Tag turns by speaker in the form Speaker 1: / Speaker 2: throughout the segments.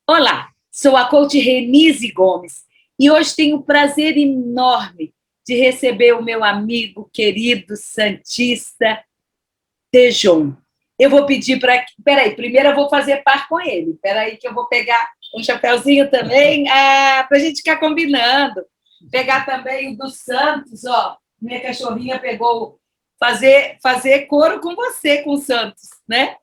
Speaker 1: Olá, sou a coach Renise Gomes e hoje tenho o prazer enorme de receber o meu amigo querido santista Tejon. Eu vou pedir para... Peraí, primeiro eu vou fazer par com ele. Peraí que eu vou pegar um chapéuzinho também para a gente ficar combinando. Pegar também o do Santos, ó. Minha cachorrinha pegou... Fazer coro com você, com o Santos, né?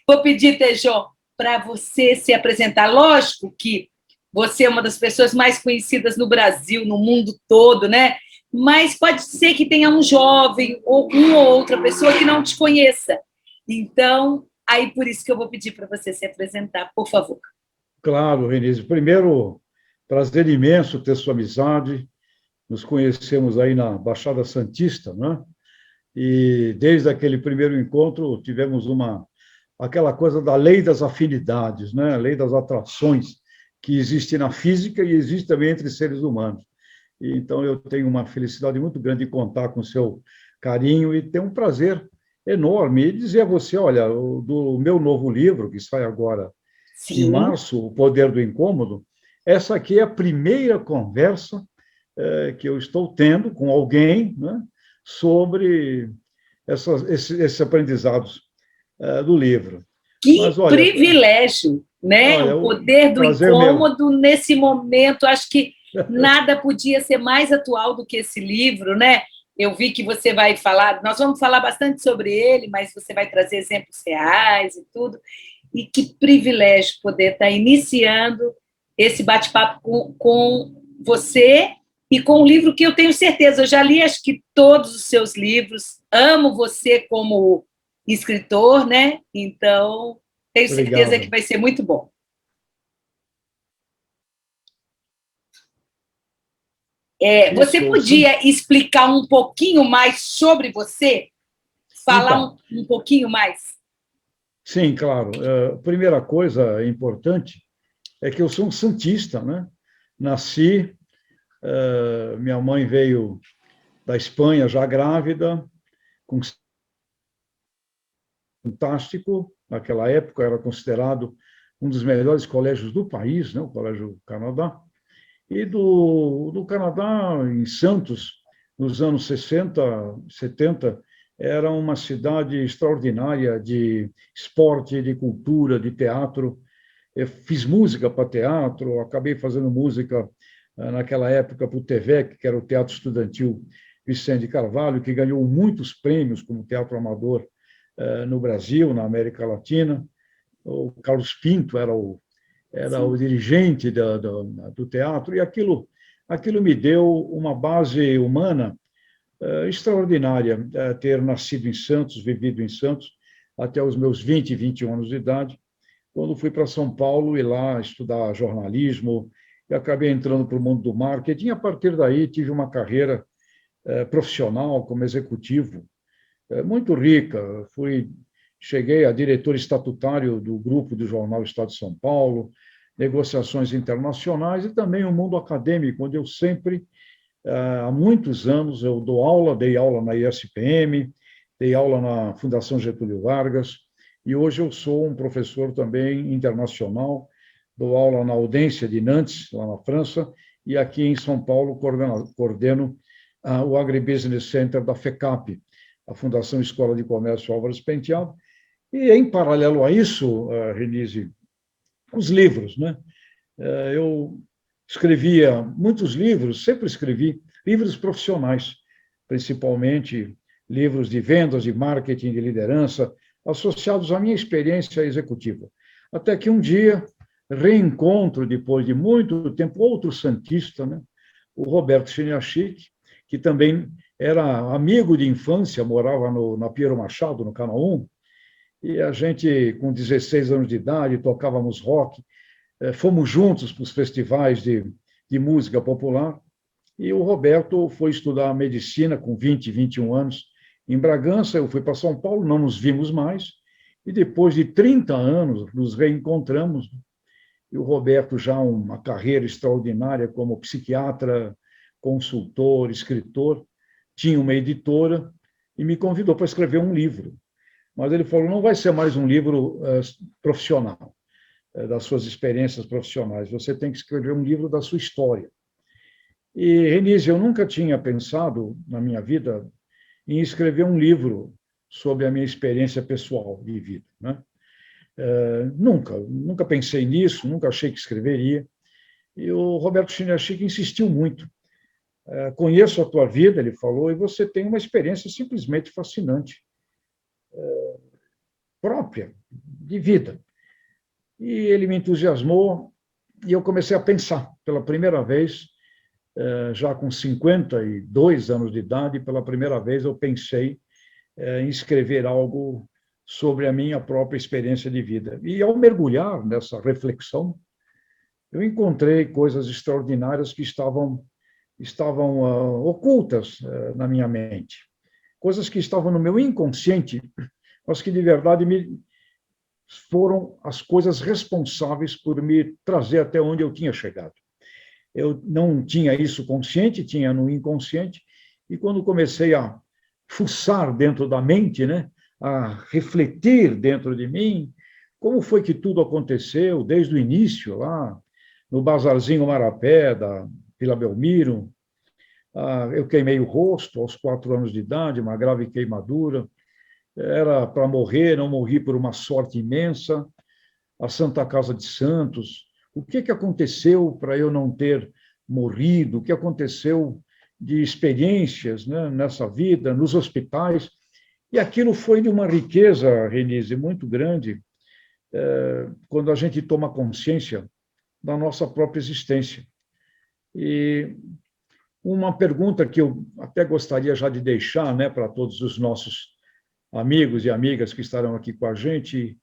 Speaker 1: Vou pedir, Tejon, para você se apresentar. Lógico que você é uma das pessoas mais conhecidas no Brasil, no mundo todo, né? Mas pode ser que tenha um jovem ou uma ou outra pessoa que não te conheça. Então, aí por isso que eu vou pedir para você se apresentar, por favor.
Speaker 2: Claro, Renise. Primeiro, prazer imenso ter sua amizade. Nos conhecemos aí na Baixada Santista, né? E desde aquele primeiro encontro tivemos aquela coisa da lei das afinidades, né? A lei das atrações que existe na física e existe também entre seres humanos. E, então eu tenho uma felicidade muito grande de contar com o seu carinho e ter um prazer enorme e dizer a você, olha, do meu novo livro que sai agora em
Speaker 1: Sim.
Speaker 2: março, O Poder do Incômodo, essa aqui é a primeira conversa que eu estou tendo com alguém, né, sobre esses aprendizados do livro. Mas,
Speaker 1: Que privilégio, né? O
Speaker 2: o
Speaker 1: poder do
Speaker 2: prazer meu.
Speaker 1: incômodo nesse momento. Acho que nada podia ser mais atual do que esse livro, né? Eu vi que você vai falar, nós vamos falar bastante sobre ele, mas você vai trazer exemplos reais e tudo. E que privilégio poder estar iniciando esse bate-papo com você e com um livro que eu tenho certeza, eu já li acho que todos os seus livros, amo você como escritor, né? Então, tenho certeza que
Speaker 2: Obrigado.
Speaker 1: vai ser muito bom. Você
Speaker 2: Isso, sim.
Speaker 1: podia explicar um pouquinho mais sobre você? Falar
Speaker 2: Então,
Speaker 1: um pouquinho mais?
Speaker 2: sim, claro. A primeira coisa importante é que eu sou um santista, né? Nasci, minha mãe veio da Espanha já grávida, com fantástico, naquela época era considerado um dos melhores colégios do país, né? O Colégio Canadá. E do Canadá, em Santos, nos anos 60, 70, era uma cidade extraordinária de esporte, de cultura, de teatro. Eu fiz música para teatro, acabei fazendo música naquela época para o TVEC, que era o Teatro Estudantil Vicente de Carvalho, que ganhou muitos prêmios como teatro amador no Brasil, na América Latina. O Carlos Pinto era o
Speaker 1: Sim.
Speaker 2: dirigente do teatro, e aquilo me deu uma base humana extraordinária, ter nascido em Santos, vivido em Santos, até os meus 20, 21 anos de idade, quando fui para São Paulo e lá estudar jornalismo, e acabei entrando para o mundo do marketing, e a partir daí tive uma carreira profissional como executivo, muito rica. Cheguei a diretor estatutário do grupo do jornal Estado de São Paulo, negociações internacionais e também o mundo acadêmico, onde eu sempre, há muitos anos, eu dei aula na ISPM, dei aula na Fundação Getúlio Vargas, e hoje eu sou um professor também internacional, dou aula na Audência de Nantes, lá na França, e aqui em São Paulo coordeno o Agribusiness Center da FECAP, a Fundação Escola de Comércio Álvares Penteado. E, em paralelo a isso, Renise, os livros, né? Eu escrevia muitos livros, sempre escrevi livros profissionais, principalmente livros de vendas, de marketing, de liderança, associados à minha experiência executiva. Até que um dia reencontro, depois de muito tempo, outro santista, né? O Roberto Chiniachik, que também era amigo de infância, morava na Piero Machado, no Canal 1, e a gente, com 16 anos de idade, tocávamos rock, fomos juntos para os festivais de música popular, e o Roberto foi estudar medicina com 20, 21 anos em Bragança, eu fui para São Paulo, não nos vimos mais, e depois de 30 anos nos reencontramos, e o Roberto já uma carreira extraordinária como psiquiatra, consultor, escritor, tinha uma editora e me convidou para escrever um livro. Mas ele falou, não vai ser mais um livro profissional. das suas experiências profissionais, você tem que escrever um livro da sua história. E, Renise, eu nunca tinha pensado na minha vida em escrever um livro sobre a minha experiência pessoal de vida, né? Nunca pensei nisso, nunca achei que escreveria. E o Roberto Chiniachik insistiu muito. Conheço a tua vida, ele falou, e você tem uma experiência simplesmente fascinante, própria, de vida. E ele me entusiasmou, e eu comecei a pensar, pela primeira vez, já com 52 anos de idade, pela primeira vez eu pensei em escrever algo sobre a minha própria experiência de vida. E ao mergulhar nessa reflexão, eu encontrei coisas extraordinárias que estavam ocultas na minha mente, coisas que estavam no meu inconsciente, mas que de verdade foram as coisas responsáveis por me trazer até onde eu tinha chegado. Eu não tinha isso consciente, tinha no inconsciente, e quando comecei a fuçar dentro da mente, né, a refletir dentro de mim, como foi que tudo aconteceu desde o início, lá no Bazarzinho Marapé, da Vila Belmiro. Eu queimei o rosto aos 4 anos de idade, uma grave queimadura. Era para morrer, não morri por uma sorte imensa. A Santa Casa de Santos. O que aconteceu para eu não ter morrido? O que aconteceu de experiências, né, nessa vida, nos hospitais? E aquilo foi de uma riqueza, Renise, muito grande, quando a gente toma consciência da nossa própria existência. E uma pergunta que eu até gostaria já de deixar, né, para todos os nossos amigos e amigas que estarão aqui com a gente,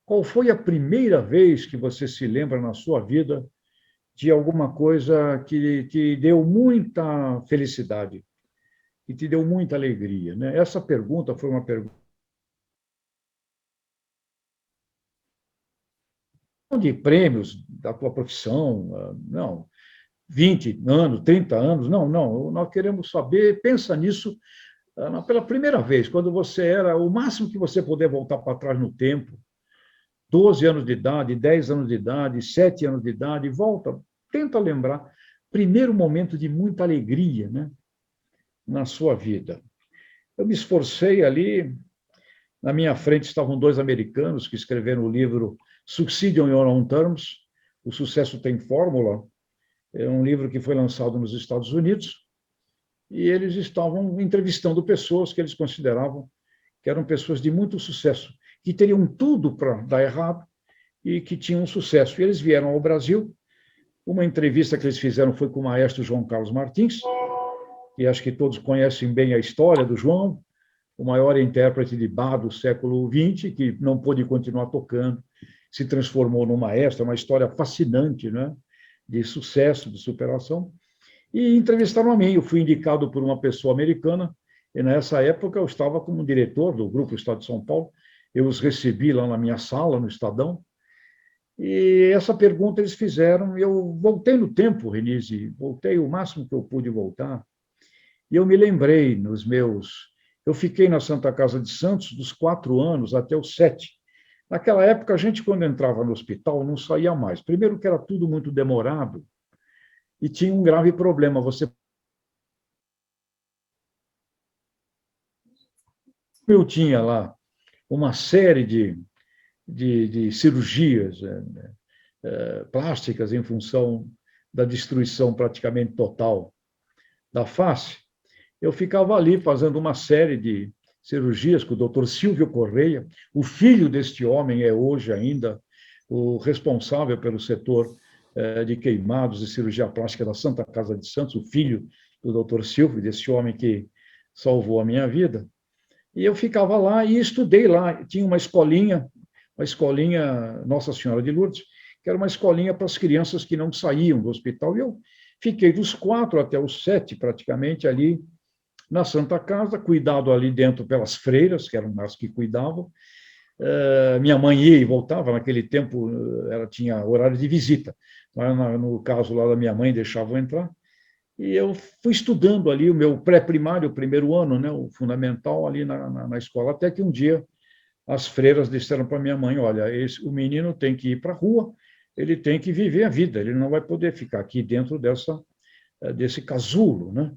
Speaker 2: qual foi a primeira vez que você se lembra na sua vida de alguma coisa que te deu muita felicidade, que te deu muita alegria, né? Essa pergunta foi uma pergunta de prêmios da tua profissão, não, 20 anos, 30 anos, não, nós queremos saber, pensa nisso pela primeira vez, quando você era, o máximo que você puder voltar para trás no tempo, 12 anos de idade, 10 anos de idade, 7 anos de idade, volta, tenta lembrar, primeiro momento de muita alegria, né, na sua vida. Eu me esforcei ali, na minha frente estavam 2 americanos que escreveram o livro Succeed on Your Own Terms, O Sucesso Tem Fórmula, é um livro que foi lançado nos Estados Unidos, e eles estavam entrevistando pessoas que eles consideravam que eram pessoas de muito sucesso, que teriam tudo para dar errado e que tinham sucesso. E eles vieram ao Brasil. Uma entrevista que eles fizeram foi com o maestro João Carlos Martins, que acho que todos conhecem bem a história do João, o maior intérprete de bar do século XX, que não pôde continuar tocando, se transformou num maestro, uma história fascinante, né, de sucesso, de superação. E entrevistaram a mim. Eu fui indicado por uma pessoa americana, e nessa época eu estava como diretor do Grupo Estado de São Paulo. Eu os recebi lá na minha sala, no Estadão, e essa pergunta eles fizeram. Eu voltei no tempo, Renise, voltei o máximo que eu pude voltar, e eu me lembrei nos meus... Eu fiquei na Santa Casa de Santos dos 4 anos até os 7. Naquela época, a gente, quando entrava no hospital, não saía mais. Primeiro que era tudo muito demorado, e tinha um grave problema. Eu tinha lá uma série de cirurgias plásticas em função da destruição praticamente total da face. Eu ficava ali fazendo uma série de cirurgias com o doutor Silvio Correia. O filho deste homem é hoje ainda o responsável pelo setor de queimados e cirurgia plástica da Santa Casa de Santos, o filho do doutor Silvio, desse homem que salvou a minha vida. E eu ficava lá e estudei lá. Tinha uma escolinha Nossa Senhora de Lourdes, que era uma escolinha para as crianças que não saíam do hospital. E eu fiquei dos 4 até os 7, praticamente, ali na Santa Casa, cuidado ali dentro pelas freiras, que eram as que cuidavam. Minha mãe ia e voltava, naquele tempo ela tinha horário de visita. No caso lá da minha mãe, deixavam entrar. E eu fui estudando ali o meu pré-primário, o primeiro ano, né, o fundamental, ali na escola, até que um dia as freiras disseram para minha mãe, olha, o menino tem que ir para a rua, ele tem que viver a vida, ele não vai poder ficar aqui dentro desse casulo, né?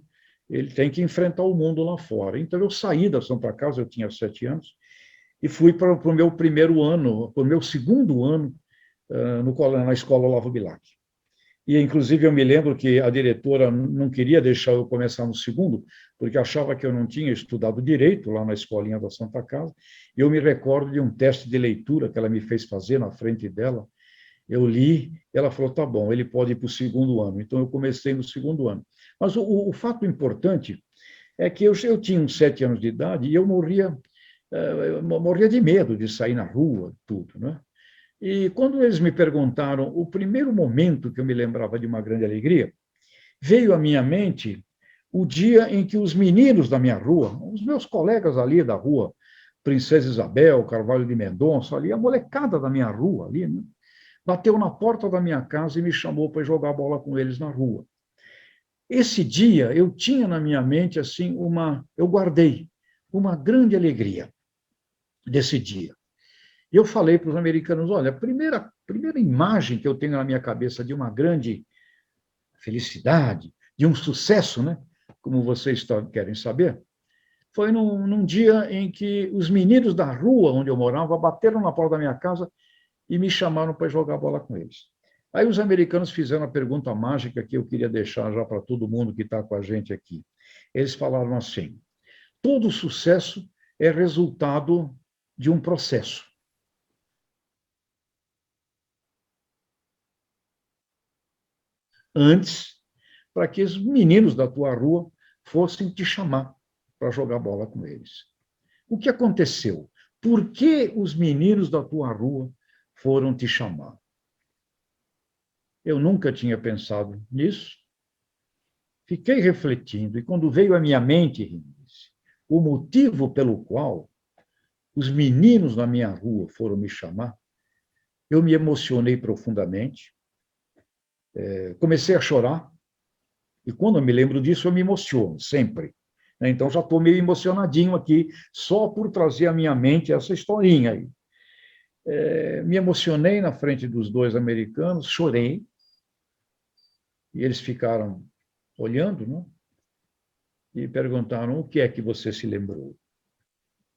Speaker 2: Ele tem que enfrentar o mundo lá fora. Então, eu saí da Santa Casa, eu tinha 7 anos, e fui para o meu primeiro ano, para o meu segundo ano, na escola Olavo Bilac. E, inclusive, eu me lembro que a diretora não queria deixar eu começar no segundo, porque achava que eu não tinha estudado direito lá na escolinha da Santa Casa. E eu me recordo de um teste de leitura que ela me fez fazer na frente dela. Eu li, ela falou, tá bom, ele pode ir para o segundo ano. Então, eu comecei no segundo ano. Mas o fato importante é que eu tinha uns 7 anos de idade e eu morria de medo de sair na rua, tudo, né? E quando eles me perguntaram, o primeiro momento que eu me lembrava de uma grande alegria, veio à minha mente o dia em que os meninos da minha rua, os meus colegas ali da rua, Princesa Isabel, Carvalho de Mendonça, ali, a molecada da minha rua, ali, né, bateu na porta da minha casa e me chamou para jogar bola com eles na rua. Esse dia eu tinha na minha mente assim eu guardei uma grande alegria desse dia. E eu falei para os americanos, olha, a primeira imagem que eu tenho na minha cabeça de uma grande felicidade, de um sucesso, né? Como vocês querem saber, foi num dia em que os meninos da rua onde eu morava bateram na porta da minha casa e me chamaram para jogar bola com eles. Aí os americanos fizeram a pergunta mágica que eu queria deixar já para todo mundo que está com a gente aqui. Eles falaram assim, todo sucesso é resultado de um processo. Antes, para que os meninos da tua rua fossem te chamar para jogar bola com eles. O que aconteceu? Por que os meninos da tua rua foram te chamar? Eu nunca tinha pensado nisso. Fiquei refletindo, e quando veio à minha mente o motivo pelo qual os meninos na minha rua foram me chamar, eu me emocionei profundamente, comecei a chorar, e quando eu me lembro disso, eu me emociono, sempre. Então, já estou meio emocionadinho aqui, só por trazer à minha mente essa historinha aí. Me emocionei na frente dos 2 americanos, chorei, e eles ficaram olhando, né? E perguntaram, o que é que você se lembrou?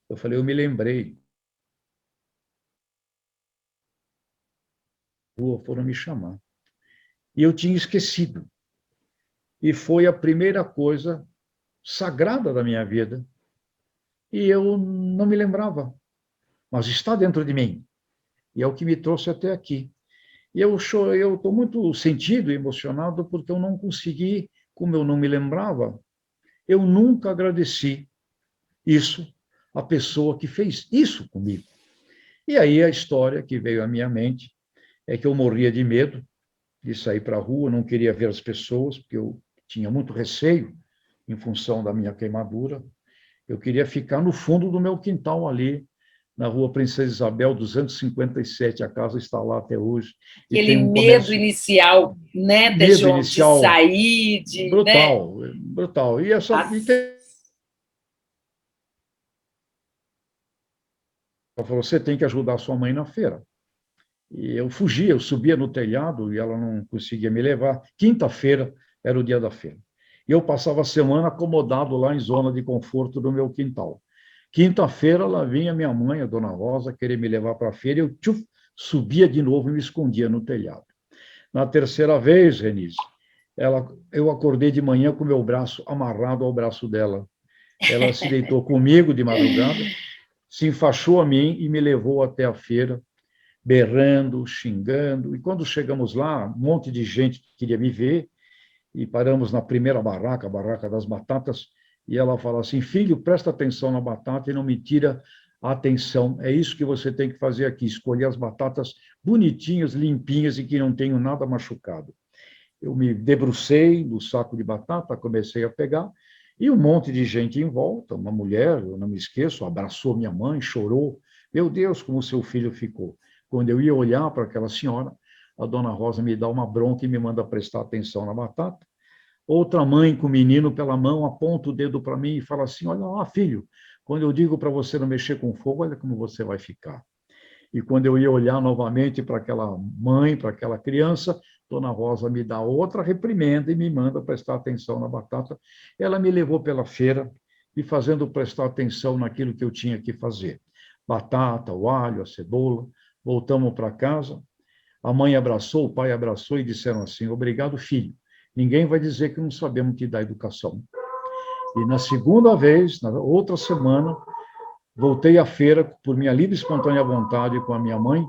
Speaker 2: Eu falei, eu me lembrei. Foram me chamar. E eu tinha esquecido. E foi a primeira coisa sagrada da minha vida. E eu não me lembrava. Mas está dentro de mim. E é o que me trouxe até aqui. E eu estou muito sentido e emocionado porque eu não consegui, como eu não me lembrava, eu nunca agradeci isso à pessoa que fez isso comigo. E aí a história que veio à minha mente é que eu morria de medo de sair para a rua, não queria ver as pessoas, porque eu tinha muito receio em função da minha queimadura. Eu queria ficar no fundo do meu quintal ali, na rua Princesa Isabel, 257, a casa está lá até hoje.
Speaker 1: Aquele e tem um medo comércio... inicial, né,
Speaker 2: medo inicial,
Speaker 1: de sair, de...
Speaker 2: Brutal,
Speaker 1: né?
Speaker 2: Brutal. E essa... Ela falou, você tem que ajudar sua mãe na feira. E eu fugia, eu subia no telhado e ela não conseguia me levar. Quinta-feira era o dia da feira. E eu passava a semana acomodado lá em zona de conforto do meu quintal. Quinta-feira, lá vinha minha mãe, a dona Rosa, querer me levar para a feira, e eu subia de novo e me escondia no telhado. Na terceira vez, Renise, eu acordei de manhã com o meu braço amarrado ao braço dela. Ela se deitou comigo de madrugada, se enfaixou a mim e me levou até a feira, berrando, xingando. E quando chegamos lá, um monte de gente queria me ver, e paramos na primeira barraca, a barraca das batatas, e ela fala assim, filho, presta atenção na batata e não me tira a atenção. É isso que você tem que fazer aqui, escolher as batatas bonitinhas, limpinhas e que não tenham nada machucado. Eu me debrucei no saco de batata, comecei a pegar, e um monte de gente em volta, uma mulher, eu não me esqueço, abraçou minha mãe, chorou. Meu Deus, como seu filho ficou. Quando eu ia olhar para aquela senhora, a dona Rosa me dá uma bronca e me manda prestar atenção na batata. Outra mãe com o menino pela mão aponta o dedo para mim e fala assim, olha lá, filho, quando eu digo para você não mexer com fogo, olha como você vai ficar. E quando eu ia olhar novamente para aquela mãe, para aquela criança, Dona Rosa me dá outra reprimenda e me manda prestar atenção na batata. Ela me levou pela feira e fazendo prestar atenção naquilo que eu tinha que fazer. Batata, o alho, a cebola. Voltamos para casa. A mãe abraçou, o pai abraçou e disseram assim: obrigado, filho. Ninguém vai dizer que não sabemos te dar educação. E na segunda vez, na outra semana, voltei à feira por minha livre e espontânea vontade com a minha mãe.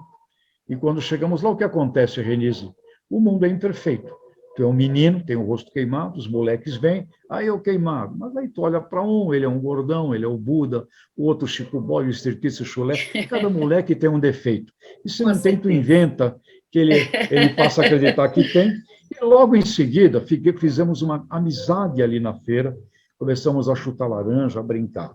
Speaker 2: E quando chegamos lá, o que acontece, Renise? O mundo é imperfeito. Tu é um menino, tem o rosto queimado, os moleques vêm, aí eu queimado. Mas aí tu olha para um, ele é um gordão, ele é o Buda, o outro Chico Boy, o estriptease chulé. Cada moleque tem um defeito. E se não tem, tu inventa que ele passa a acreditar que tem. E logo em seguida, fizemos uma amizade ali na feira, começamos a chutar laranja, a brincar.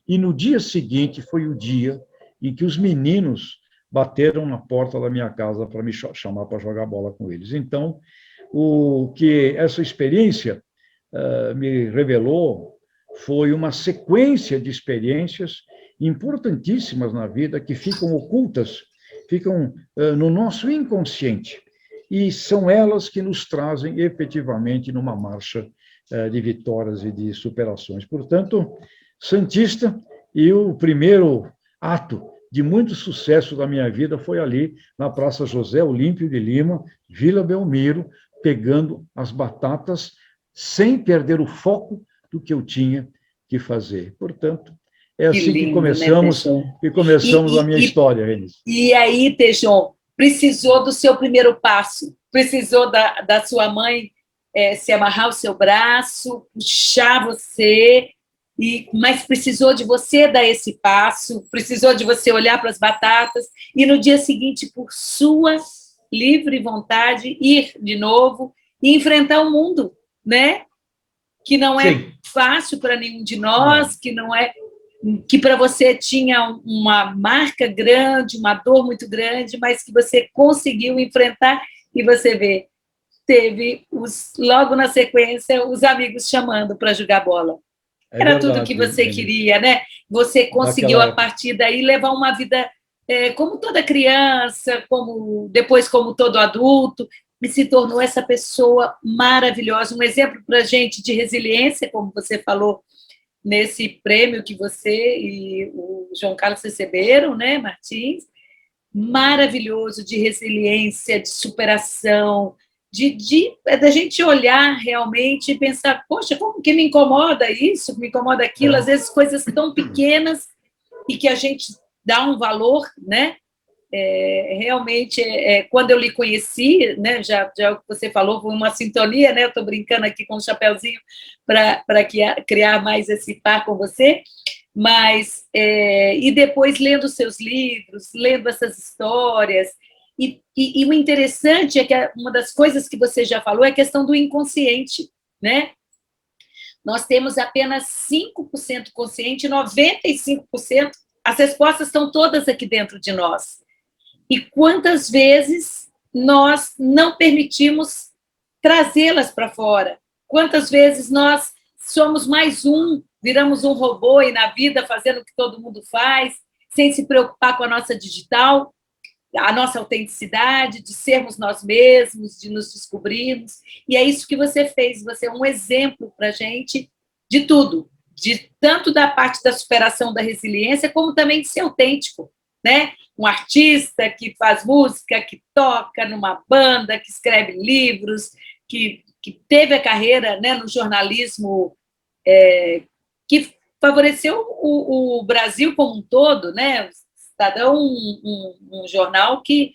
Speaker 2: E no dia seguinte foi o dia em que os meninos bateram na porta da minha casa para me chamar para jogar bola com eles. Então, o que essa experiência me revelou foi uma sequência de experiências importantíssimas na vida que ficam ocultas, ficam no nosso inconsciente. E são elas que nos trazem efetivamente numa marcha de vitórias e de superações. Portanto, Santista, e o primeiro ato de muito sucesso da minha vida foi ali, na Praça José Olímpio de Lima, Vila Belmiro, pegando as batatas sem perder o foco do que eu tinha que fazer. Portanto, é assim que começamos, né, e começamos a minha história, Renise.
Speaker 1: E aí, Tejon, precisou do seu primeiro passo, precisou da sua mãe se amarrar o seu braço, puxar você, mas precisou de você dar esse passo, precisou de você olhar para as batatas e, no dia seguinte, por sua livre vontade, ir de novo e enfrentar o mundo, né? Que não é Sim. fácil para nenhum de nós, que para você tinha uma marca grande, uma dor muito grande, mas que você conseguiu enfrentar e você vê, teve logo na sequência os amigos chamando para jogar bola. Era verdade, tudo que você queria, né? Você conseguiu, a partir daí, levar uma vida como toda criança, depois como todo adulto, e se tornou essa pessoa maravilhosa, um exemplo para a gente de resiliência, como você falou, nesse prêmio que você e o João Carlos receberam, né, Martins? Maravilhoso, de resiliência, de superação, da gente olhar realmente e pensar, poxa, como que me incomoda isso, me incomoda aquilo, às vezes coisas tão pequenas e que a gente dá um valor, né? Realmente, quando eu lhe conheci, né, já o que você falou, foi uma sintonia, né? Eu estou brincando aqui com o chapeuzinho para criar mais esse par com você, mas, e depois lendo seus livros, lendo essas histórias, e o interessante é que uma das coisas que você já falou é a questão do inconsciente, né? Nós temos apenas 5% consciente, 95%, as respostas estão todas aqui dentro de nós. E quantas vezes nós não permitimos trazê-las para fora? Quantas vezes nós somos mais viramos um robô e na vida fazendo o que todo mundo faz, sem se preocupar com a nossa digital, a nossa autenticidade, de sermos nós mesmos, de nos descobrirmos. E é isso que você fez. Você é um exemplo para a gente de tudo, tanto da parte da superação da resiliência, como também de ser autêntico, né? Um artista que faz música, que toca numa banda, que escreve livros, que teve a carreira, né, no jornalismo, que favoreceu o Brasil como um todo, né? Estadão, um jornal que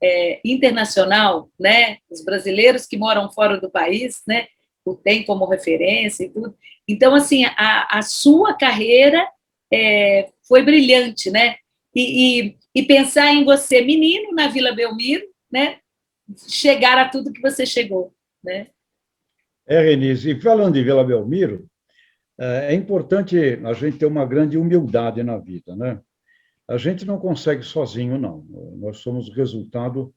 Speaker 1: é internacional, né? Os brasileiros que moram fora do país, né, o tem como referência e tudo. Então, assim, a sua carreira foi brilhante, né? E pensar em você, menino, na Vila Belmiro, né? Chegar a tudo que você chegou, né?
Speaker 2: Renise, e falando de Vila Belmiro, é importante a gente ter uma grande humildade na vida, né? A gente não consegue sozinho, não. Nós somos resultado,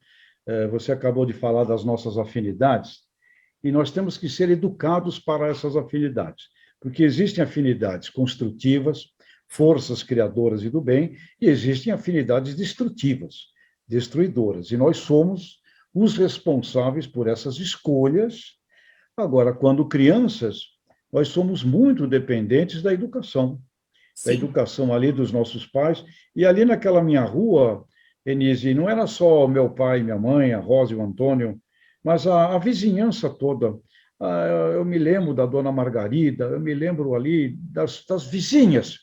Speaker 2: você acabou de falar das nossas afinidades, e nós temos que ser educados para essas afinidades. porque existem afinidades construtivas, forças criadoras e do bem, e existem afinidades destrutivas, destruidoras, e nós somos os responsáveis por essas escolhas. Agora, quando crianças, nós somos muito dependentes da
Speaker 1: Sim.
Speaker 2: educação ali dos nossos pais, e ali naquela minha rua, Denise, não era só meu pai, minha mãe, a Rosa e o Antônio, mas a vizinhança toda. Eu me lembro da dona Margarida, eu me lembro ali das vizinhas.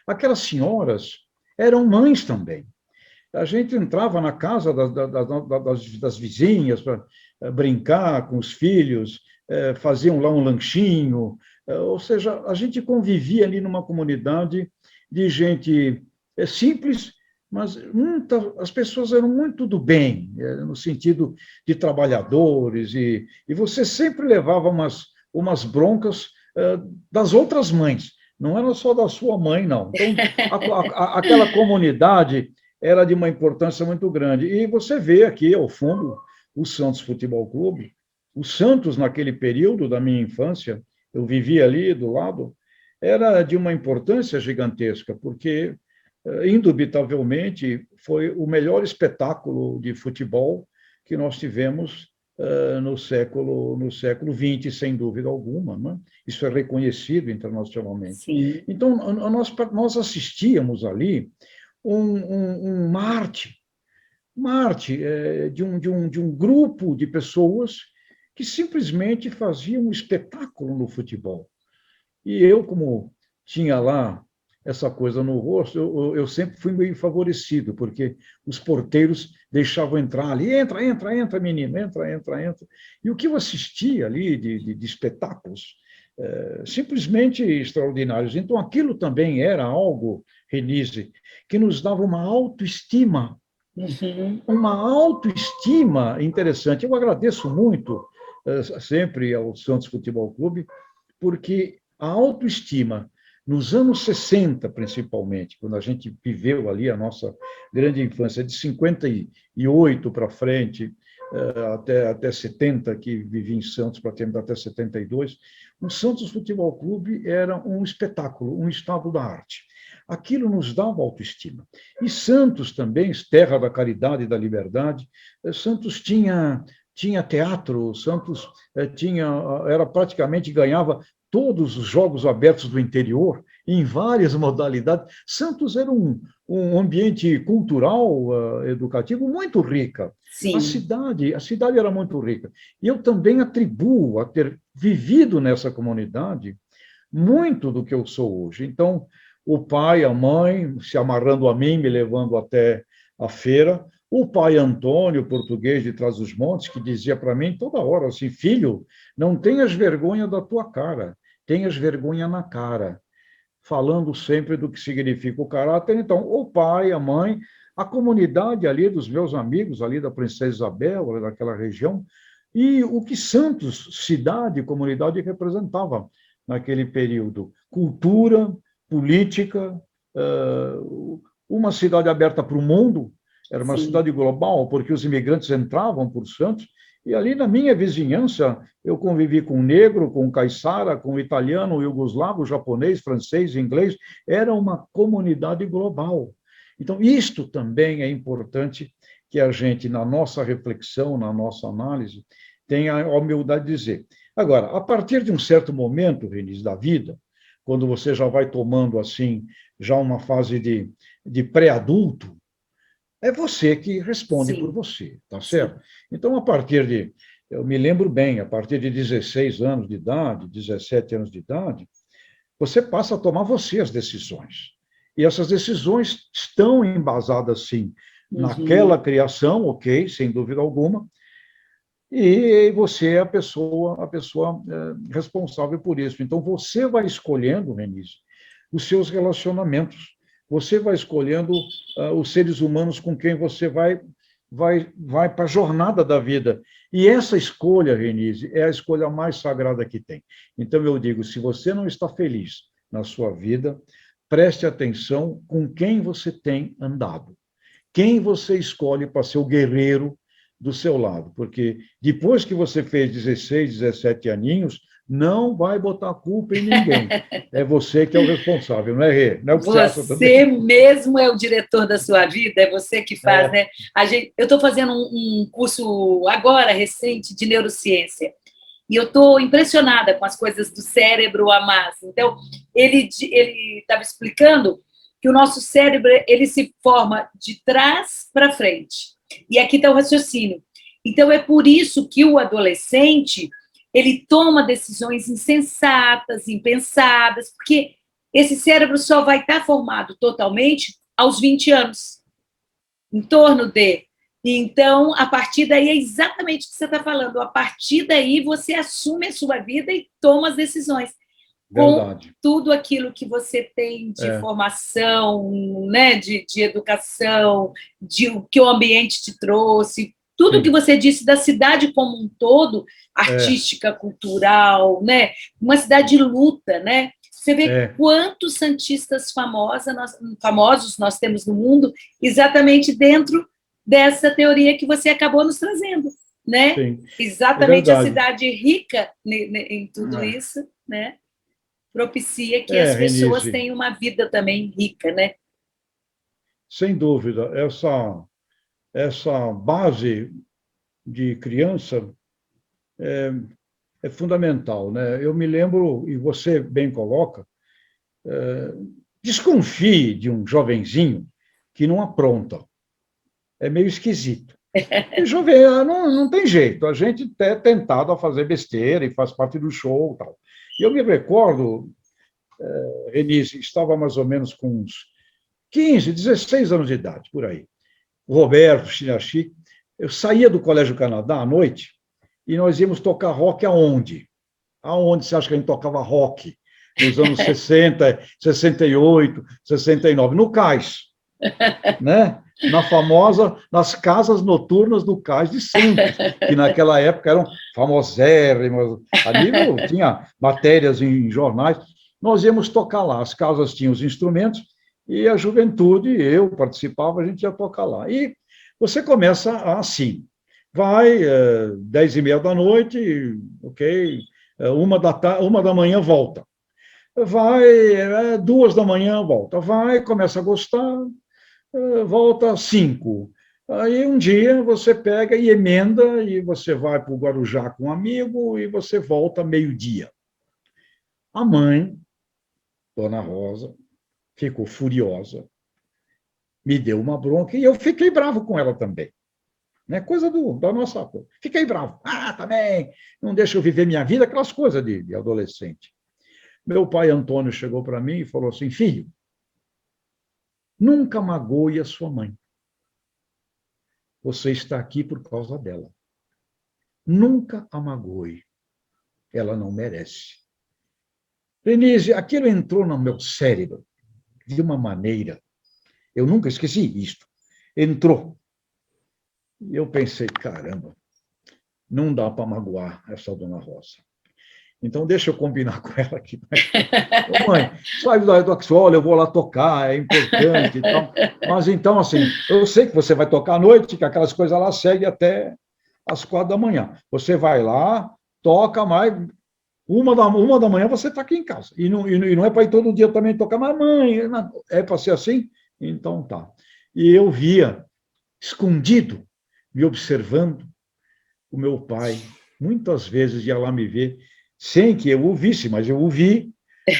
Speaker 2: Aquelas senhoras eram mães também. A gente entrava na casa das vizinhas para brincar com os filhos, faziam lá um lanchinho, ou seja, a gente convivia ali numa comunidade de gente simples, mas as pessoas eram muito do bem, no sentido de trabalhadores, e você sempre levava umas broncas das outras mães, não era só da sua mãe, não. Então, aquela comunidade era de uma importância muito grande. E você vê aqui, ao fundo, o Santos Futebol Clube. O Santos, naquele período da minha infância, eu vivia ali do lado, era de uma importância gigantesca, porque, indubitavelmente, foi o melhor espetáculo de futebol que nós tivemos no século XX, sem dúvida alguma. Né? Isso é reconhecido internacionalmente.
Speaker 1: Sim.
Speaker 2: Então, nós assistíamos ali uma arte de um grupo de pessoas que simplesmente faziam um espetáculo no futebol. E eu, como tinha lá essa coisa no rosto, eu sempre fui meio favorecido, porque os porteiros deixavam entrar ali, entra, menino, entra. E o que eu assistia ali de espetáculos, simplesmente extraordinários. Então, aquilo também era algo, Renise, que nos dava uma autoestima interessante. Eu agradeço muito sempre ao Santos Futebol Clube, porque a autoestima, nos anos 60, principalmente, quando a gente viveu ali a nossa grande infância, de 58 para frente, até 70, que vivi em Santos, praticamente até 72, o Santos Futebol Clube era um espetáculo, um estado da arte. Aquilo nos dava autoestima. E Santos também, terra da caridade e da liberdade, Santos tinha teatro, Santos era praticamente, ganhava todos os jogos abertos do interior, em várias modalidades. Santos era um ambiente cultural, educativo, muito rica.
Speaker 1: Sim.
Speaker 2: A cidade era muito rica. E eu também atribuo a ter vivido nessa comunidade muito do que eu sou hoje. Então, o pai, a mãe, se amarrando a mim, me levando até a feira, o pai Antônio, português de Trás-os-Montes, que dizia para mim toda hora assim: filho, não tenhas vergonha da tua cara, tenhas vergonha na cara, falando sempre do que significa o caráter. Então, o pai, a mãe, a comunidade ali dos meus amigos, ali da Princesa Isabel, daquela região, e o que Santos, cidade, comunidade, representava naquele período. Cultura, política, uma cidade aberta para o mundo, era uma
Speaker 1: Sim.
Speaker 2: cidade global, porque os imigrantes entravam por Santos, e ali na minha vizinhança, eu convivi com negro, com caiçara, com italiano, iugoslavo, japonês, francês, inglês, era uma comunidade global. Então, isto também é importante que a gente, na nossa reflexão, na nossa análise, tenha a humildade de dizer. Agora, a partir de um certo momento, Renise, da vida, quando você já vai tomando, assim, já uma fase de pré-adulto, é você que responde
Speaker 1: Sim.
Speaker 2: por você, tá certo? Então, eu me lembro bem, a partir de 16 anos de idade, 17 anos de idade, você passa a tomar você as decisões. E essas decisões estão embasadas, sim, naquela criação, ok, sem dúvida alguma, e você é a pessoa responsável por isso. Então, você vai escolhendo, Renise, os seus relacionamentos. Você vai escolhendo os seres humanos com quem você vai para a jornada da vida. E essa escolha, Renise, é a escolha mais sagrada que tem. Então, eu digo, se você não está feliz na sua vida, preste atenção com quem você tem andado. Quem você escolhe para ser o guerreiro do seu lado. Porque depois que você fez 16, 17 aninhos, Não vai botar a culpa em ninguém. É você que é o responsável, não é, Rê? Não é o que você acha
Speaker 1: Você
Speaker 2: também?
Speaker 1: mesmo é o diretor da sua vida, é você que faz,
Speaker 2: É,
Speaker 1: né? Eu estou fazendo um curso agora, recente, de neurociência. E eu estou impressionada com as coisas do cérebro a mais. Então, ele estava explicando que o nosso cérebro ele se forma de trás para frente. E aqui está o raciocínio. Então, é por isso que o adolescente ele toma decisões insensatas, impensadas, porque esse cérebro só vai estar formado totalmente aos 20 anos, em torno de. Então, a partir daí é exatamente o que você está falando. A partir daí, você assume a sua vida e toma as decisões. Com
Speaker 2: verdade.
Speaker 1: tudo aquilo que você tem de
Speaker 2: É,
Speaker 1: formação, né, de educação, de o que o ambiente te trouxe, tudo que
Speaker 2: sim.
Speaker 1: você disse da cidade como um todo,
Speaker 2: É,
Speaker 1: artística, cultural, né, uma cidade de luta, né? Você vê
Speaker 2: é,
Speaker 1: quantos santistas famosos nós temos no mundo exatamente dentro dessa teoria que você acabou nos trazendo, né?
Speaker 2: sim. É
Speaker 1: Exatamente a
Speaker 2: verdade.
Speaker 1: cidade rica em tudo isso, né? Propicia que as pessoas
Speaker 2: Renise,
Speaker 1: tenham uma vida também rica, né?
Speaker 2: sem dúvida, essa base de criança é fundamental, né? Eu me lembro, e você bem coloca, desconfie de um jovenzinho que não apronta. É meio esquisito. E jovem, não tem jeito, a gente é tentado a fazer besteira e faz parte do show e tal. E eu me recordo, Renise, estava mais ou menos com uns 15, 16 anos de idade, por aí. O Roberto Chinachi, eu saía do Colégio Canadá à noite e nós íamos tocar rock aonde? Aonde você acha que a gente tocava rock? Nos anos 60, 68, 69, no Cais, né? Nas casas noturnas do Cais de Santos, que naquela época eram famosérrimas. Ali tinha matérias em jornais. Nós íamos tocar lá. As casas tinham os instrumentos e a juventude, eu participava, a gente ia tocar lá. E você começa assim. Vai, 10h30 da noite, ok, 1 da manhã volta. Vai, 2 da manhã volta. Vai, começa a gostar, volta às 5. Aí um dia você pega e emenda e você vai para o Guarujá com um amigo e você volta meio-dia. A mãe, Dona Rosa, ficou furiosa, me deu uma bronca e eu fiquei bravo com ela também. Né? Coisa da nossa coisa. Fiquei bravo. Também, não deixa eu viver minha vida, aquelas coisas de adolescente. Meu pai Antônio chegou para mim e falou assim: filho, nunca magoe a sua mãe. Você está aqui por causa dela. Nunca a magoe. Ela não merece. Denise, aquilo entrou no meu cérebro de uma maneira. Eu nunca esqueci isto. Entrou. E eu pensei, caramba, não dá para magoar essa Dona Rosa. Então, deixa eu combinar com ela aqui. Ô, mãe, sai do Axola, eu vou lá tocar, é importante e tal. Mas então, assim, eu sei que você vai tocar à noite, que aquelas coisas lá seguem até às 4 da manhã. Você vai lá, toca, mas 1 da manhã você está aqui em casa. E não é para ir todo dia também tocar, mas mãe, é para ser assim? Então tá. E eu via, escondido, me observando, o meu pai, muitas vezes ia lá me ver, sem que eu o visse, mas eu o vi,